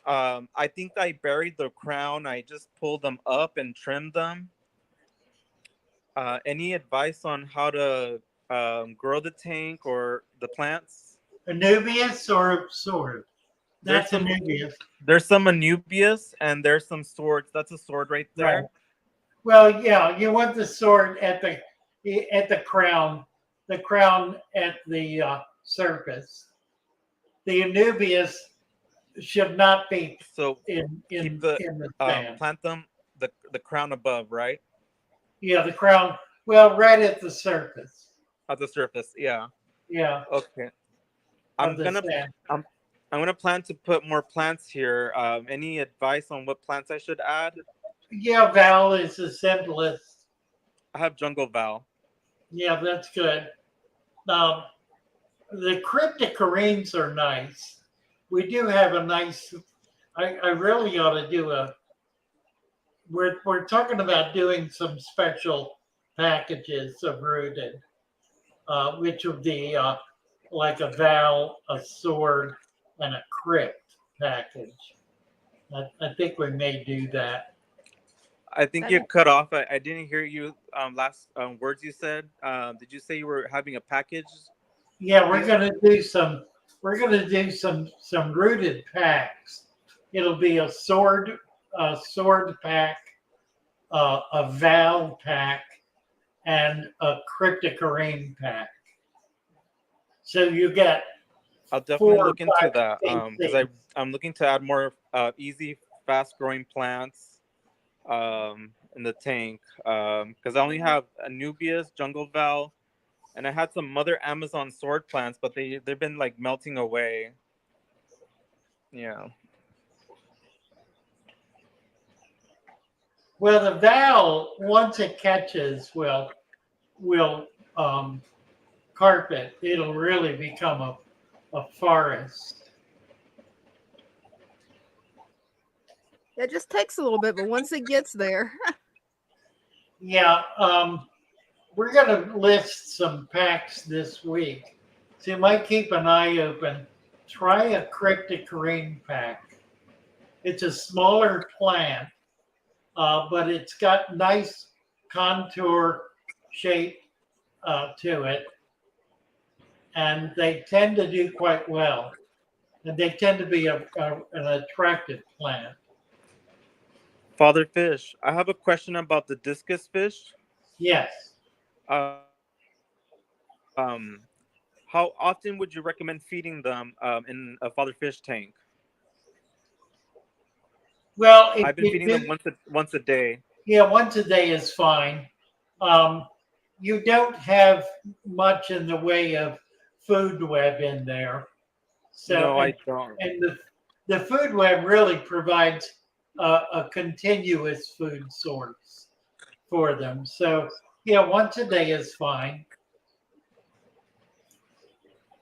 I think I buried the crown. I just pulled them up and trimmed them. Any advice on how to grow the tank or the plants? Anubias or sword? That's Anubias. There's some Anubias and there's some swords. That's a sword right there. Right. Well, yeah, you want the sword at the crown at the surface. The Anubias should not be in the stand. Plant them the crown above, right? Yeah, the crown. Well, right at the surface. At the surface, yeah. Yeah. Okay. I'm gonna plan to put more plants here. Any advice on what plants I should add? Yeah, Val is the simplest. I have jungle val. Yeah, that's good. The cryptocorenes are nice. We do have a nice. I really ought to do a. We're talking about doing some special packages of rooted, which would be like a val, a sword, and a crypt package. I think we may do that. I think you're cut off. I didn't hear you last words you said. Did you say you were having a package? Yeah, we're gonna do some. We're gonna do some rooted packs. It'll be a sword pack, a val pack, and a cryptocorene pack. So you get. I'll definitely look into that because I'm looking to add more easy, fast-growing plants in the tank because I only have Anubias, jungle val, and I had some Mother Amazon sword plants, but they've been like melting away. Yeah. Well, the val once it catches will carpet. It'll really become a forest. It just takes a little bit, but once it gets there. Yeah, we're going to list some packs this week. So you might keep an eye open. Try a cryptocorene pack. It's a smaller plant, but it's got nice contour shape to it. And they tend to do quite well. And they tend to be an attractive plant. Father Fish, I have a question about the discus fish. Yes. How often would you recommend feeding them in a Father Fish tank? Well, I've been feeding them once a day. Yeah, once a day is fine. You don't have much in the way of food web in there. So, no, I don't. And the food web really provides a continuous food source for them. So, yeah, once a day is fine.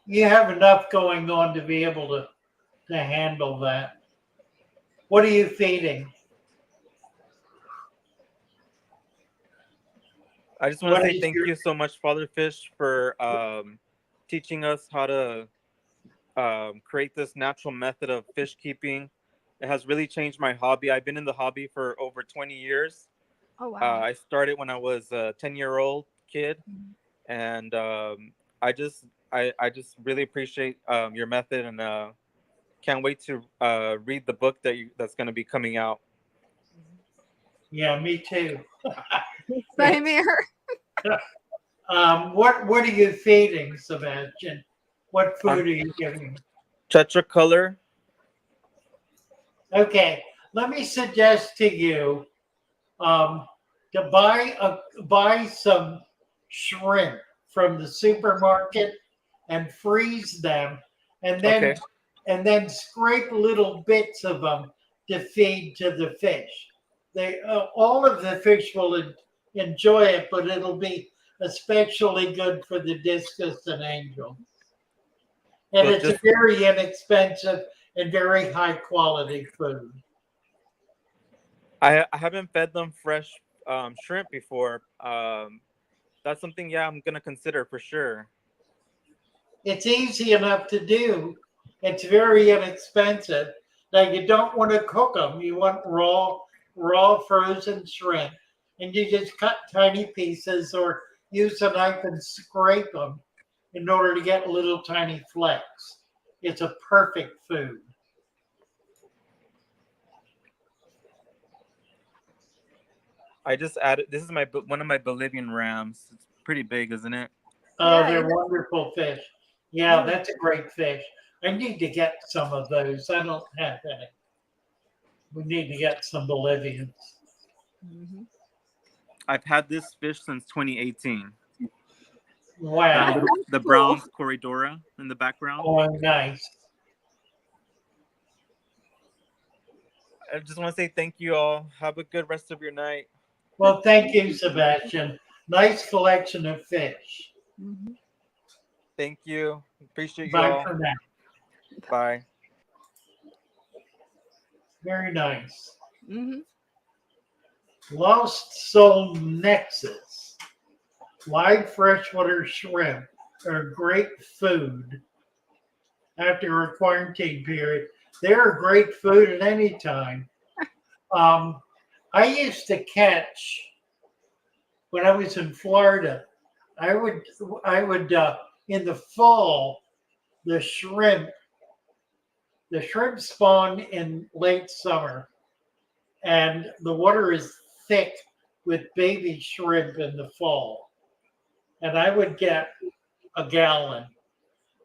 You have enough going on to be able to handle that. What are you feeding? I just want to say thank you so much, Father Fish, for teaching us how to create this natural method of fish keeping. It has really changed my hobby. I've been in the hobby for over 20 years. Oh wow. I started when I was a 10-year-old kid, and I just really appreciate your method, and can't wait to read the book that's going to be coming out. Yeah, me too. Same here. What are you feeding, Sebastian? What food are you giving? Tetracolor. Okay, let me suggest to you to buy some shrimp from the supermarket and freeze them, and then scrape little bits of them to feed to the fish. They all of the fish will enjoy it, but it'll be especially good for the discus and angel. And it's a very inexpensive and very high quality food. I haven't fed them fresh shrimp before. That's something, I'm gonna consider for sure. It's easy enough to do. It's very inexpensive. Now you don't want to cook them. You want raw frozen shrimp, and you just cut tiny pieces or use a knife and scrape them in order to get little tiny flecks. It's a perfect food. I just added. This is one of my Bolivian rams. It's pretty big, isn't it? Oh, they're wonderful fish. Yeah, that's a great fish. I need to get some of those. I don't have any. We need to get some Bolivians. I've had this fish since 2018. Wow. The brown Corridora in the background. Oh, nice. I just want to say thank you all. Have a good rest of your night. Well, thank you, Sebastian. Nice collection of fish. Thank you. Appreciate you Bye all. for now. Bye. Very nice. Lost Soul Nexus. Live freshwater shrimp are great food after a quarantine period. They're great food at any time. I used to catch, when I was in Florida, I would in the fall, the shrimp spawn in late summer, and the water is thick with baby shrimp in the fall. And I would get a gallon.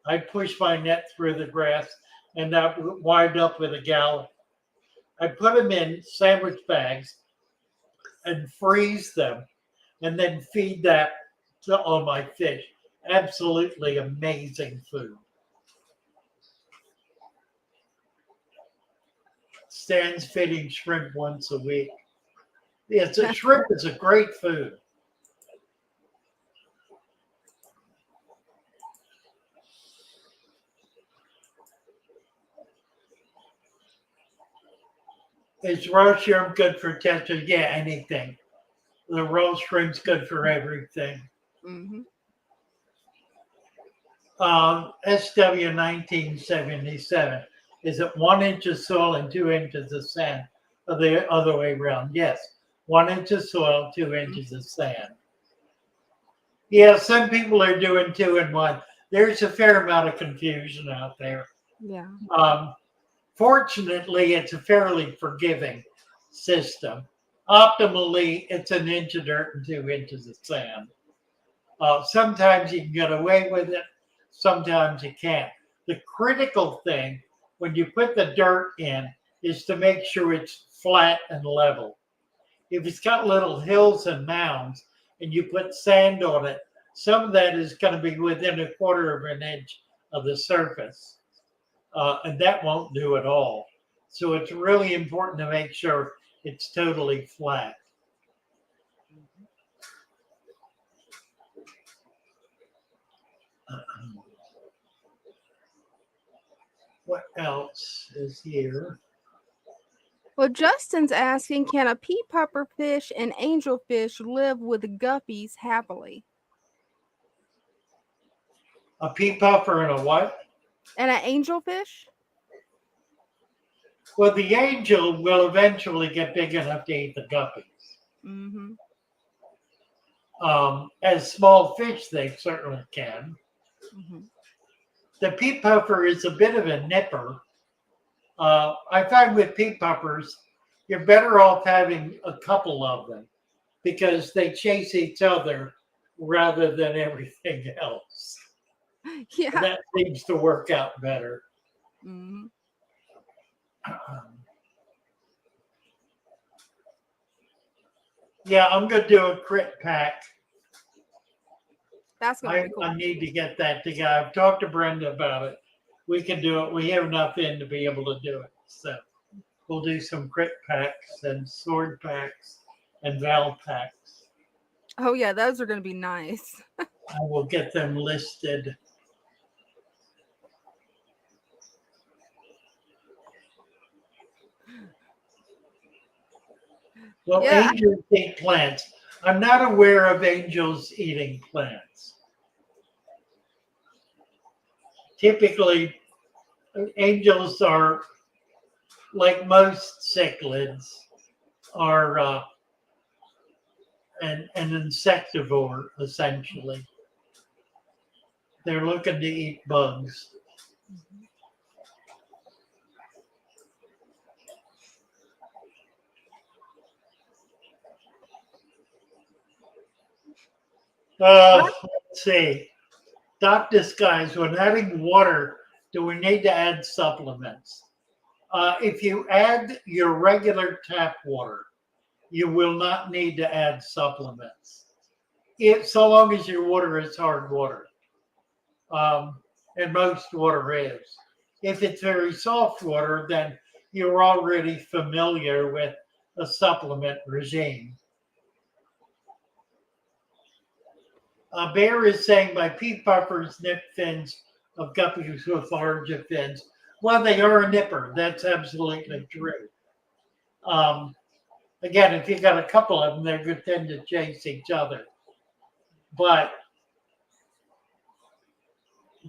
I'd push my net through the grass, and that would wind up with a gallon. I'd put them in sandwich bags and freeze them, and then feed that to all my fish. Absolutely amazing food. Stan's feeding shrimp once a week. Shrimp is a great food. Is raw shrimp good for testing? Yeah, anything. The raw shrimp's good for everything. SW 1977. Is it 1 inch of soil and 2 inches of sand? Or the other way around? Yes. 1 inch of soil, 2 inches of sand. Yeah, some people are doing 2 and 1. There's a fair amount of confusion out there. Yeah. Fortunately, it's a fairly forgiving system. Optimally, it's 1 inch of dirt and 2 inches of sand. Sometimes you can get away with it. Sometimes you can't. The critical thing when you put the dirt in is to make sure it's flat and level. If it's got little hills and mounds and you put sand on it, some of that is going to be within 1/4 of an inch of the surface. And that won't do it all. So it's really important to make sure it's totally flat. What else is here? Well, Justin's asking, can a pea pupper fish and angelfish live with guppies happily? A pea puffer and a what? And an angelfish? Well, the angel will eventually get big enough to eat the guppies. Mm-hmm. As small fish, they certainly can. Mm-hmm. The peat puffer is a bit of a nipper. I find with peat puffers, you're better off having a couple of them because they chase each other rather than everything else. Yeah. And that seems to work out better. Mm-hmm. Yeah, I'm going to do a crit pack. That's going to be cool. I need to get that together. I've talked to Brenda about it. We can do it. We have enough in to be able to do it. So we'll do some crit packs and sword packs and val packs. Oh, yeah, those are going to be nice. I will get them listed. Well, Yeah. angels eat plants. I'm not aware of angels eating plants. Typically, angels are, like most cichlids, are an insectivore, essentially. They're looking to eat bugs. Let's see. Doc Disguise, when adding water, do we need to add supplements? If you add your regular tap water, you will not need to add supplements. So long as your water is hard water. And most water is. If it's very soft water, then you're already familiar with a supplement regime. Bear is saying by peat puffers nip fins of guppies with larger fins. Well, they are a nipper. That's absolutely true. Again, if you got a couple of them, they're going to tend to chase each other. But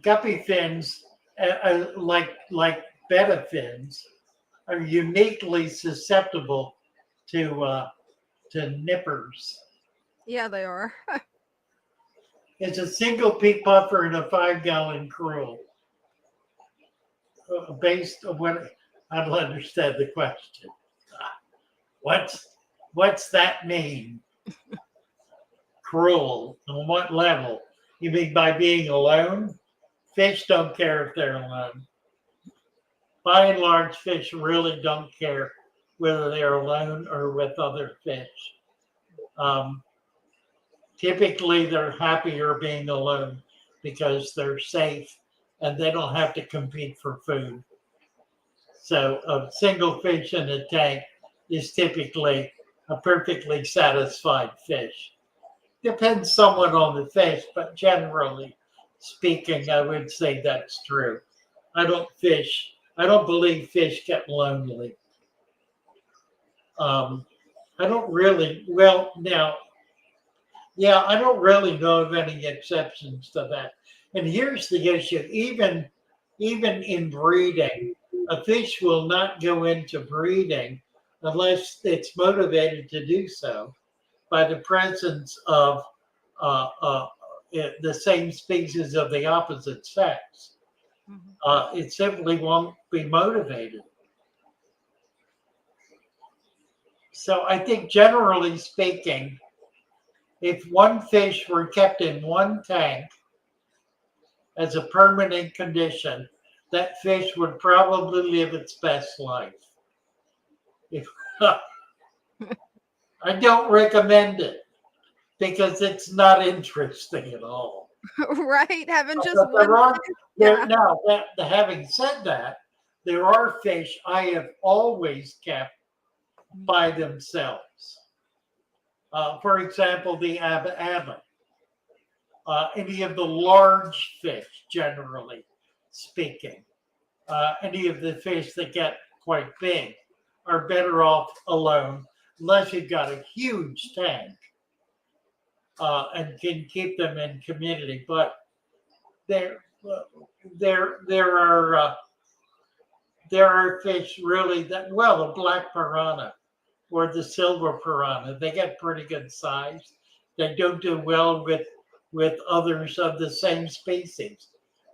guppy fins, like betta fins, are uniquely susceptible to nippers. Yeah, they are. It's a single peat puffer in a 5-gallon crewel. Based on what I don't understand the question. What's that mean? Cruel. On what level? You mean by being alone? Fish don't care if they're alone. By and large, fish really don't care whether they're alone or with other fish. Typically, they're happier being alone because they're safe and they don't have to compete for food. So a single fish in a tank is typically a perfectly satisfied fish. Depends somewhat on the fish, but generally speaking, I would say that's true. I don't believe fish get lonely. I don't really, I don't really know of any exceptions to that. And here's the issue, even in breeding, a fish will not go into breeding unless it's motivated to do so by the presence of the same species of the opposite sex. It simply won't be motivated. So I think generally speaking, if one fish were kept in one tank as a permanent condition, that fish would probably live its best life. I don't recommend it because it's not interesting at all. Right? Having just But one. now, having said that, there are fish I have always kept by themselves. For example, the abba. Any of the large fish, generally speaking, any of the fish that get quite big are better off alone unless you've got a huge tank and can keep them in community. But there are fish really that well, the black piranha or the silver piranha, they get pretty good size. They don't do well with others of the same species.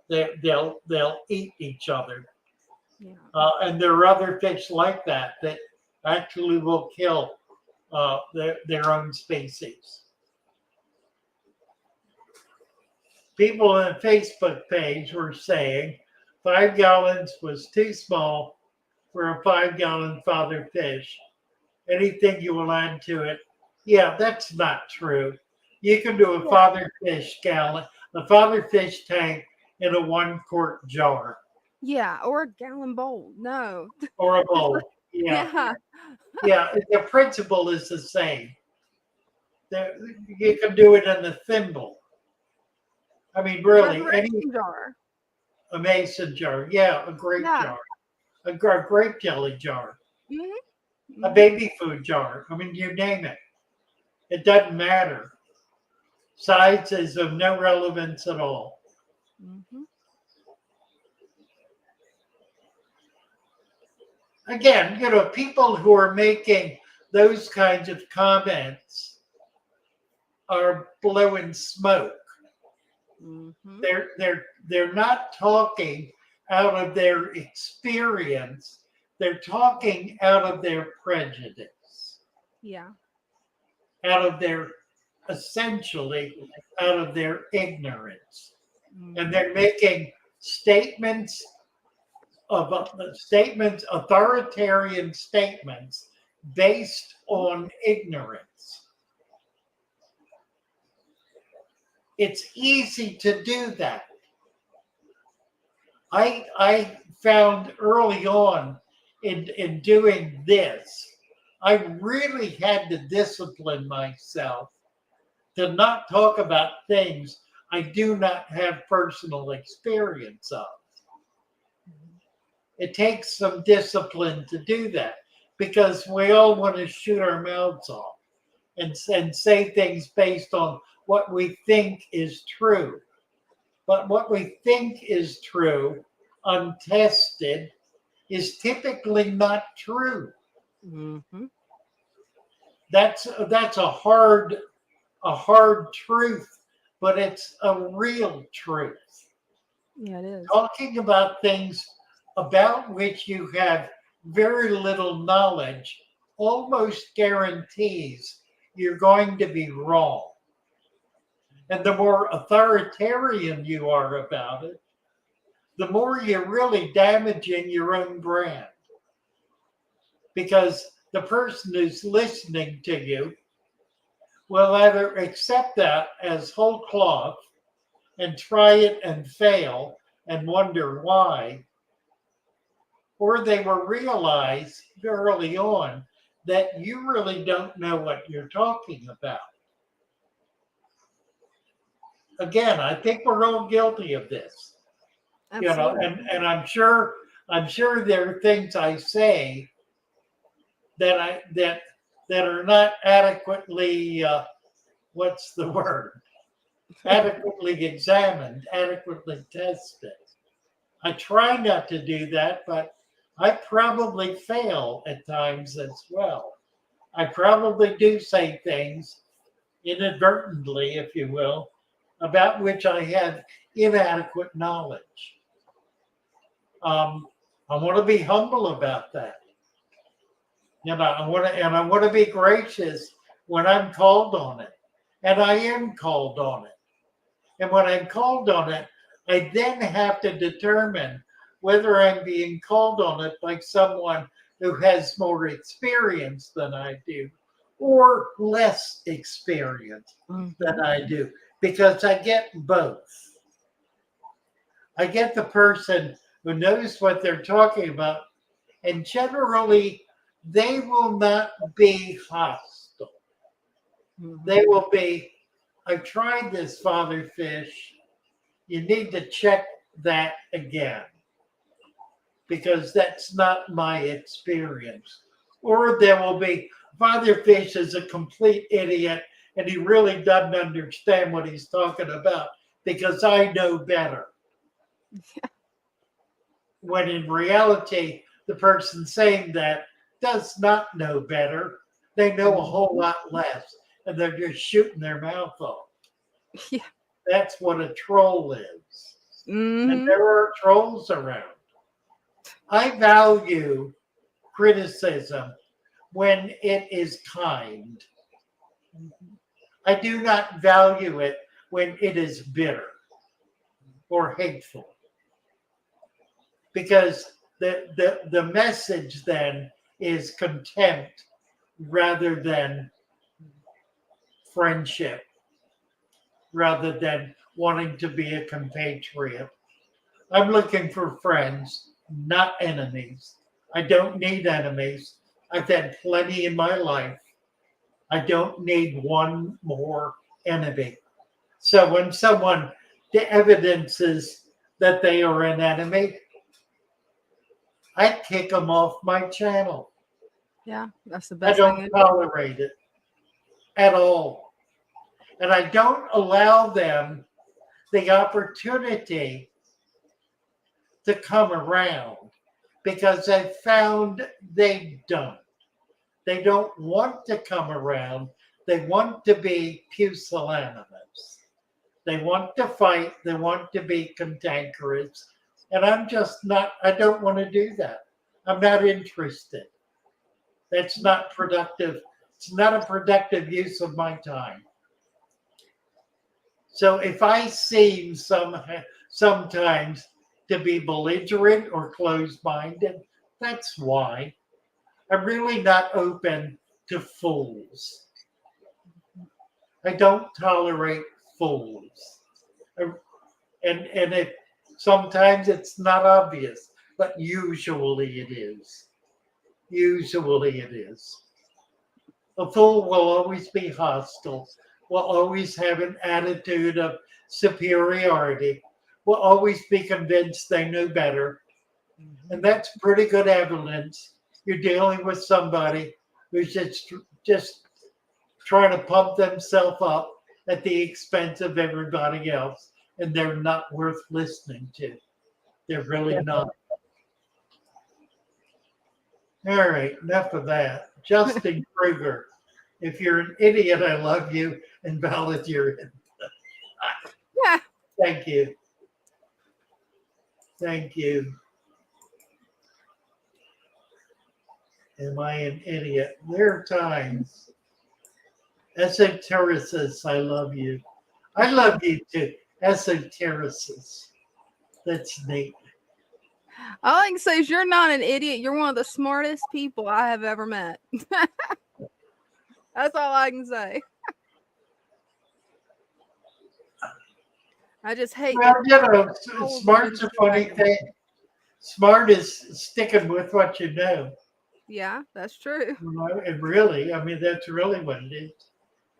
They'll eat each other. Yeah. And there are other fish like that that actually will kill their own species. People on the Facebook page were saying 5 gallons was too small for a 5-gallon father fish. Anything you will add to it? Yeah, that's not true. You can do a father fish tank in a 1-quart jar. Yeah, or a gallon bowl. No. Or a bowl. Yeah. Yeah, the principle is the same. You can do it in a thimble. I mean, really, jar. A mason jar. Yeah, a grape jar. A grape jelly jar. Mm-hmm. A baby food jar. I mean, you name it. It doesn't matter. Size is of no relevance at all. Mm-hmm. Again, people who are making those kinds of comments are blowing smoke. Mm-hmm. They're not talking out of their experience. They're talking out of their prejudice. Yeah. Essentially out of their ignorance. Mm-hmm. And they're making statements, authoritarian statements based on ignorance. It's easy to do that. I found early on in doing this, I really had to discipline myself to not talk about things I do not have personal experience of. It takes some discipline to do that because we all want to shoot our mouths off and say things based on what we think is true. But what we think is true, untested, is typically not true. Mm-hmm. That's a hard truth, but it's a real truth. Yeah, it is. Talking about things about which you have very little knowledge almost guarantees you're going to be wrong. And the more authoritarian you are about it, the more you're really damaging your own brand. Because the person who's listening to you will either accept that as whole cloth and try it and fail and wonder why, or they will realize early on that you really don't know what you're talking about. Again, I think we're all guilty of this. Absolutely. And I'm sure there are things I say that are not adequately adequately examined, adequately tested. I try not to do that, but I probably fail at times as well. I probably do say things inadvertently, if you will, about which I have inadequate knowledge. I want to be humble about that. I want to be gracious when I'm called on it, and I am called on it. And when I'm called on it, I then have to determine whether I'm being called on it by someone who has more experience than I do, or less experience than I do, because I get both. I get the person who knows what they're talking about, and generally they will not be hostile. They will be, I've tried this, father fish. You need to check that again, because that's not my experience. Or there will be, father fish is a complete idiot and he really doesn't understand what he's talking about because I know better. When in reality, the person saying that does not know better. They know a whole lot less, and they're just shooting their mouth off. Yeah. That's what a troll is. Mm-hmm. And there are trolls around. I value criticism when it is kind. I do not value it when it is bitter or hateful. Because the message then is contempt rather than friendship, rather than wanting to be a compatriot. I'm looking for friends, not enemies. I don't need enemies. I've had plenty in my life. I don't need one more enemy. So when someone evidences that they are an enemy, I kick them off my channel. Yeah, that's the I best don't thing. tolerate it at all. And I don't allow them the opportunity to come around because I found they don't. They don't want to come around. They want to be pusillanimous. They want to fight. They want to be cantankerous. And I'm just not, I don't want to do that. I'm not interested. That's not productive. It's not a productive use of my time. So if I seem sometimes to be belligerent or closed-minded, that's why. I'm really not open to fools. I don't tolerate fools. And it sometimes it's not obvious, but usually it is. Usually it is. A fool will always be hostile, will always have an attitude of superiority, will always be convinced they know better. And that's pretty good evidence you're dealing with somebody who's just trying to pump themselves up at the expense of everybody else, and they're not worth listening to. They're really not. All right, enough of that. Justin Kruger, if you're an idiot, I love you and valid your Yeah. Thank you. Thank you. Am I an idiot? There are times. Esotericists, I love you. I love you too. Esotericists. That's neat. All I can say is you're not an idiot. You're one of the smartest people I have ever met. That's all I can say. I just hate. Well, you know, smart's a funny thing. Smart is sticking with what you know. Yeah, that's true. And really, I mean, that's really what it is.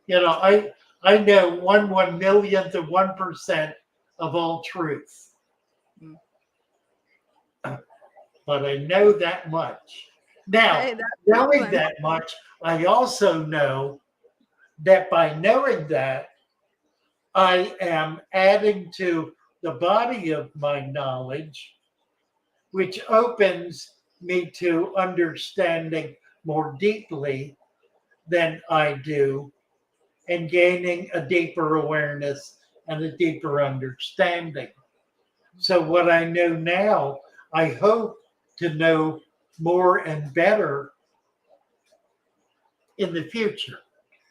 You know, I know 1/1,000,000th of 1% of all truth. But I know that much. Now, Hey, knowing that much, I also know that by knowing that, I am adding to the body of my knowledge, which opens me to understanding more deeply than I do and gaining a deeper awareness and a deeper understanding. So what I know now, I hope to know more and better in the future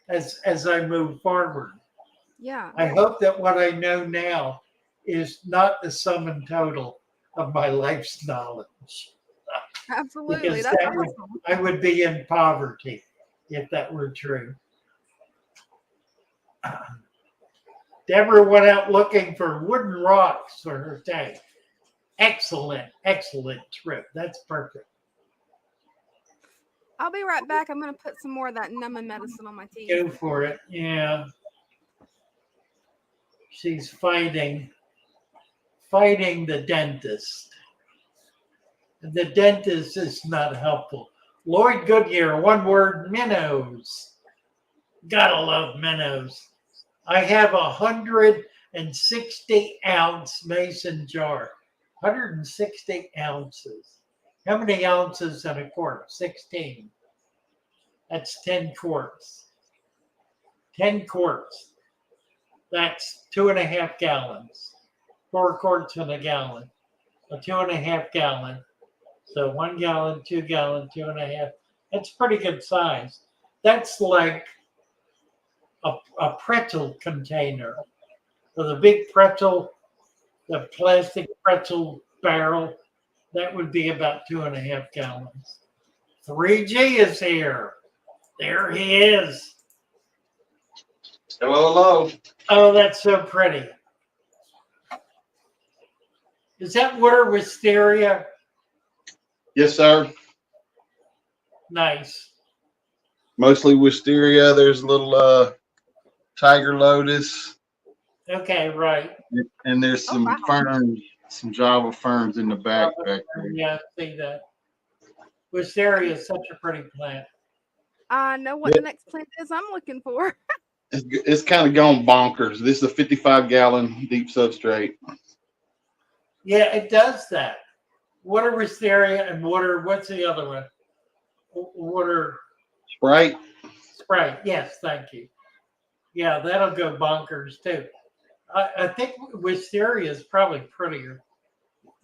as I move forward. Yeah. I hope that what I know now is not the sum and total of my life's knowledge. Absolutely. Because That's that would, awesome. I would be in poverty if that were true. Deborah went out looking for wooden rocks for her tank. Excellent, excellent trip. That's perfect. I'll be right back. I'm going to put some more of that numbing medicine on my teeth. Go for it. Yeah. She's fighting the dentist. The dentist is not helpful. Lloyd Goodyear, one word, minnows. Gotta love minnows. I have 160-ounce mason jar. 160 ounces. How many ounces in a quart? 16. That's 10 quarts. 10 quarts. That's 2.5 gallons. 4 quarts in a gallon. A 2.5 gallon. So 1 gallon, 2 gallon, 2.5. That's pretty good size. That's like a pretzel container. So the big pretzel, the plastic pretzel barrel, that would be about 2.5 gallons. 3G is here. There he is. Hello, hello. Oh, that's so pretty. Is that water wisteria? Yes, sir. Nice. Mostly wisteria. There's a little tiger lotus. Okay, right. And there's some ferns, some Java ferns in the back there. Yeah, I see that. Wisteria is such a pretty plant. I know what the next plant is I'm looking for. It's kind of gone bonkers. This is a 55-gallon deep substrate. Yeah, it does that. Water wisteria and water, what's the other one? Water Sprite. Sprite. Yes, thank you. Yeah, that'll go bonkers too. I think wisteria is probably prettier.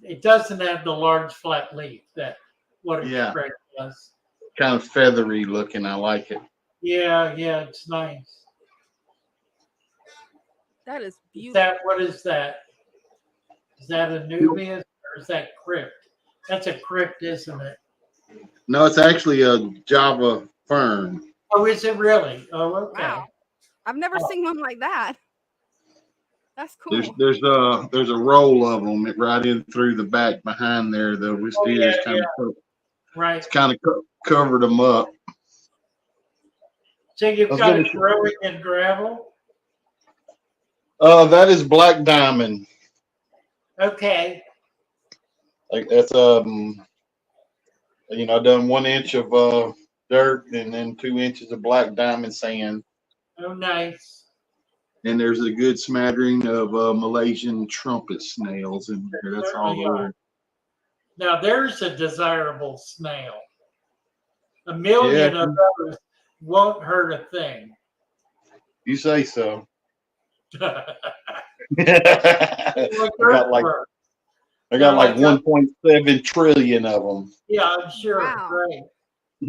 It doesn't have the large flat leaf that water Sprite does. Kind of feathery looking. I like it. Yeah, it's nice. That is beautiful. What is that? Is that a nubius or is that crypt? That's a crypt, isn't it? No, it's actually a Java fern. Oh, is it really? Oh, okay. Wow. I've never seen one like that. That's cool. There's a roll of them right in through the back behind there. The wisteria's right. It's kind of covered them up. So you've got it growing in gravel? That is black diamond. Okay. Like that's I done 1 inch of dirt and then 2 inches of black diamond sand. Oh, nice. And there's a good smattering of Malaysian trumpet snails in there. That's all over. Now there's a desirable snail. 1 million of those won't hurt a thing. You say so. I got like 1.7 trillion of them. Yeah, I'm sure. Wow. Right.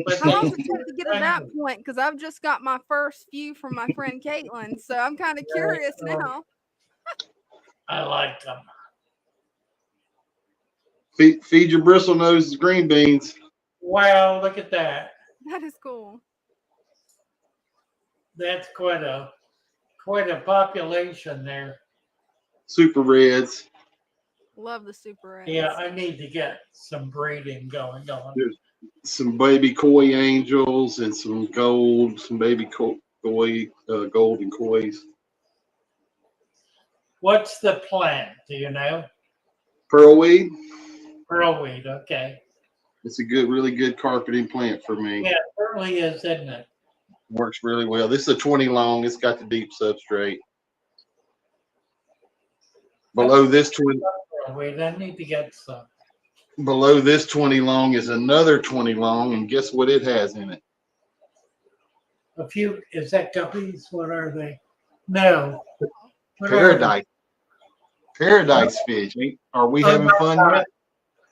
But How long does it take to get to that point? Because I've just got my first few from my friend Caitlin, so I'm kind of curious now. I like them. Feed your bristlenose green beans. Wow, look at that. That is cool. That's quite a population there. Super reds. Love the super reds. Yeah, I need to get some breeding going on. There's some baby koi angels and some baby koi, golden kois. What's the plant? Do you know? Pearlweed. Pearlweed, okay. It's a really good carpeting plant for me. Yeah, it certainly is, isn't it? Works really well. This is a 20 long. It's got the deep substrate. Below this 20. Wait, I need to get some. Below this 20 long is another 20 long, and guess what it has in it? A few. Is that guppies? What are they? No. Paradise. Paradise fish. Are we having fun yet?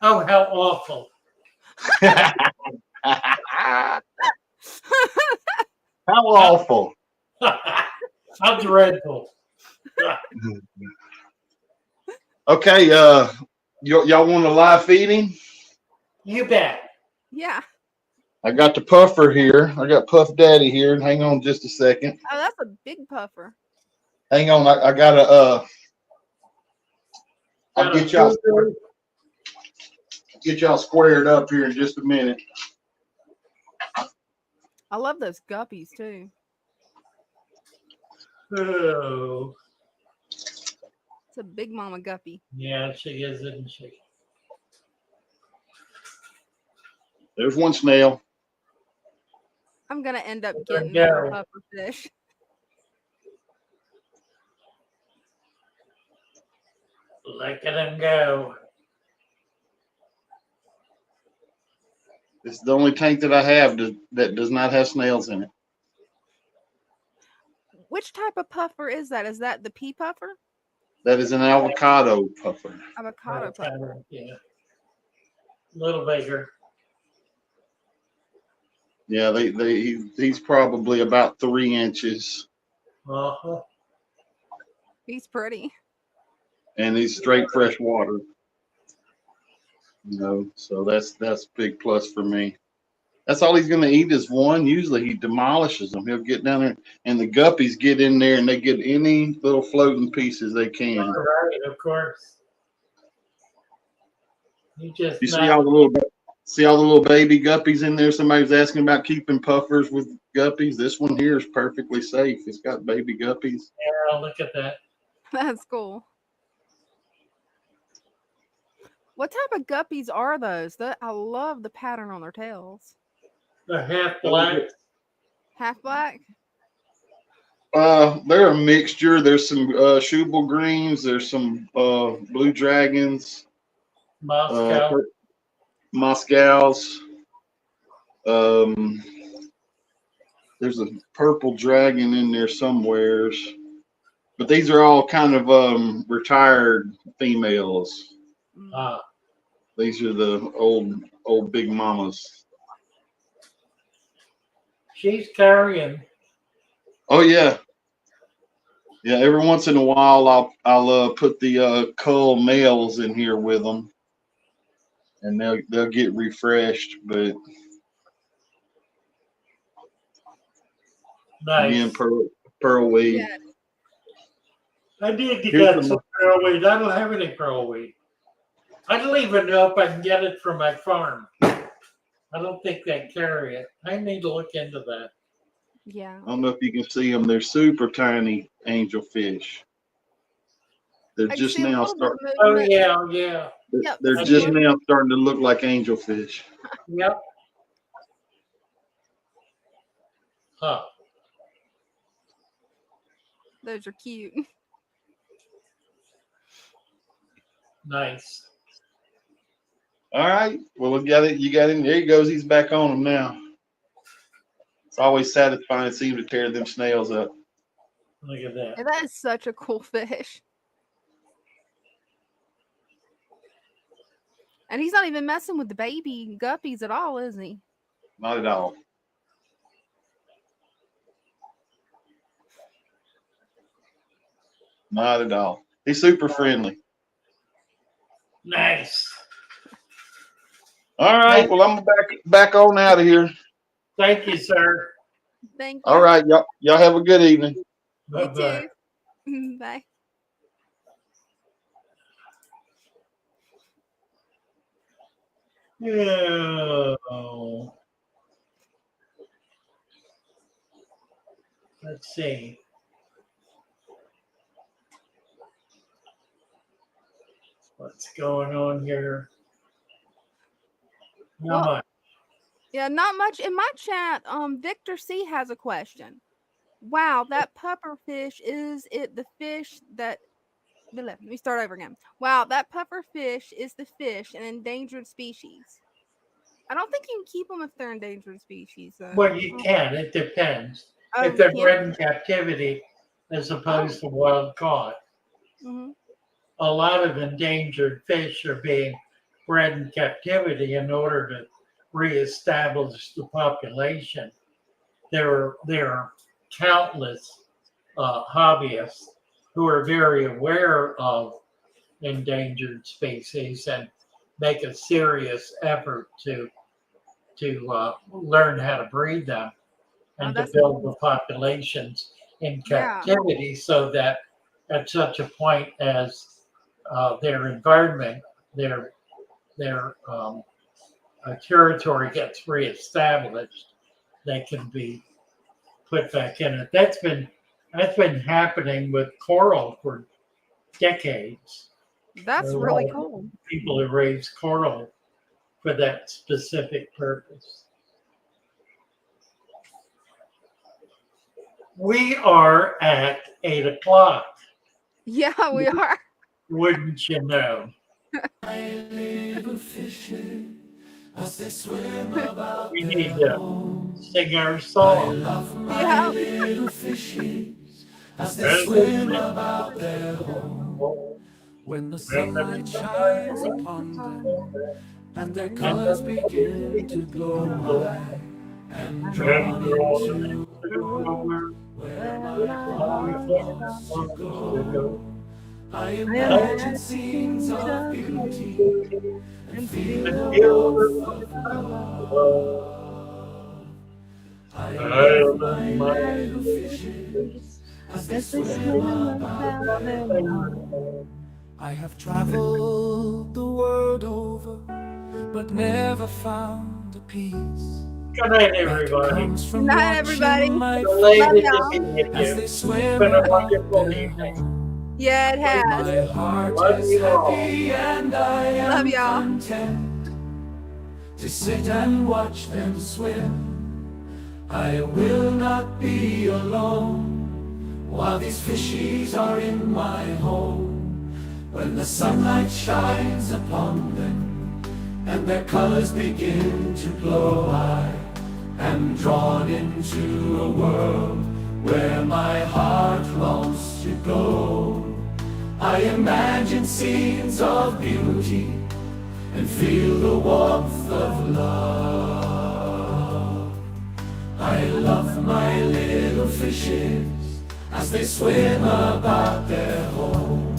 Oh, how awful. How awful. How dreadful. Okay, y'all want a live feeding? You bet. Yeah. I got the puffer here. I got Puff Daddy here. Hang on just a second. Oh, that's a big puffer. Hang on, I gotta I'll get y'all squared up here in just a minute. I love those guppies too. Oh. It's a big mama guppy. Yeah, she is, isn't she? There's one snail. I'm gonna end up getting more puffer fish. Look at him go. It's the only tank that I have that does not have snails in it. Which type of puffer is that? Is that the pea puffer? That is an avocado puffer. Avocado puffer. Yeah. A little bigger. Yeah, he's probably about 3 inches. Uh-huh. He's pretty. And he's straight fresh water. You know, so that's a big plus for me. That's all he's gonna eat is one. Usually he demolishes them. He'll get down there and the guppies get in there and they get any little floating pieces they can. All right, of course. You see all the little baby guppies in there? Somebody was asking about keeping puffers with guppies. This one here is perfectly safe. It's got baby guppies. Yeah, look at that. That's cool. What type of guppies are those? I love the pattern on their tails. They're half black. Half black? They're a mixture. There's some Schubel greens. There's some blue dragons. Moscows. There's a purple dragon in there somewheres. But these are all kind of retired females. These are the old big mamas. She's carrying. Oh yeah. Yeah, every once in a while I'll put the cull males in here with them, and they'll get refreshed. But nice. Again, pearlweed. Yeah. I need to get some pearlweed. I don't have any pearlweed. I don't even know if I can get it from my farm. I don't think they carry it. I need to look into that. Yeah. I don't know if you can see them. They're super tiny angelfish. They're just now starting. Oh yeah, yeah. They're just now starting to look like angelfish. Yep. Huh. Those are cute. Nice. All right. Well, we got it. You got him. There he goes. He's back on them now. It's always satisfying to see him to tear them snails up. Look at that. And that is such a cool fish. And he's not even messing with the baby guppies at all, is he? Not at all. Not at all. He's super friendly. Nice. All right. Well, I'm back on out of here. Thank you, sir. Thank you. All right. Y'all have a good evening. Bye-bye. Bye. Yeah. Let's see. What's going on here? Not much. Yeah, not much. In my chat, Victor C has a question. Wow, that puffer fish, is it the fish that... Let me start over again. Wow, that puffer fish is the fish, an endangered species. I don't think you can keep them if they're endangered species. Well, you can. It depends. Oh, if they're you bred in captivity as opposed to wild caught. Mm-hmm. A lot of endangered fish are being bred in captivity in order to reestablish the population. There are countless hobbyists who are very aware of endangered species and make a serious effort to learn how to breed them and to build the populations in captivity, so that at such a point as their environment, their territory gets reestablished, they can be put back in it. That's been happening with coral for decades. That's really cool. People who raise coral for that specific purpose. We are at 8 o'clock. Yeah, we are. Wouldn't you know? I live a fishing as they swim about We their need to home. sing our I song. love my Yeah. little fishies as they As they swim swim about their home. When the when the sunlight shines sunlight upon them shines and their and colors begin to glow, I am and drawn drawn into a into a world world where where my my heart heart longs to wants to go. go. I I imagine scenes of beauty and feel and the feel warmth the of love. love. I I love love my my little fishes as they swim about their home. I have traveled the world over, but never found a peace Good night, that everybody. comes Good from night, everybody. watching my Love Delighted to y'all. be with as you. they It's swim been a about wonderful their evening. home. Yeah, it has. My heart Love is you all. happy and I Love am y'all. content to sit and watch them swim. I will not be alone while these fishies are in my home. When the sunlight shines upon them and their colors begin to glow, I am drawn into a world where my heart longs to go. I imagine scenes of beauty and feel the warmth of love. I love my little fishes as they swim about their home.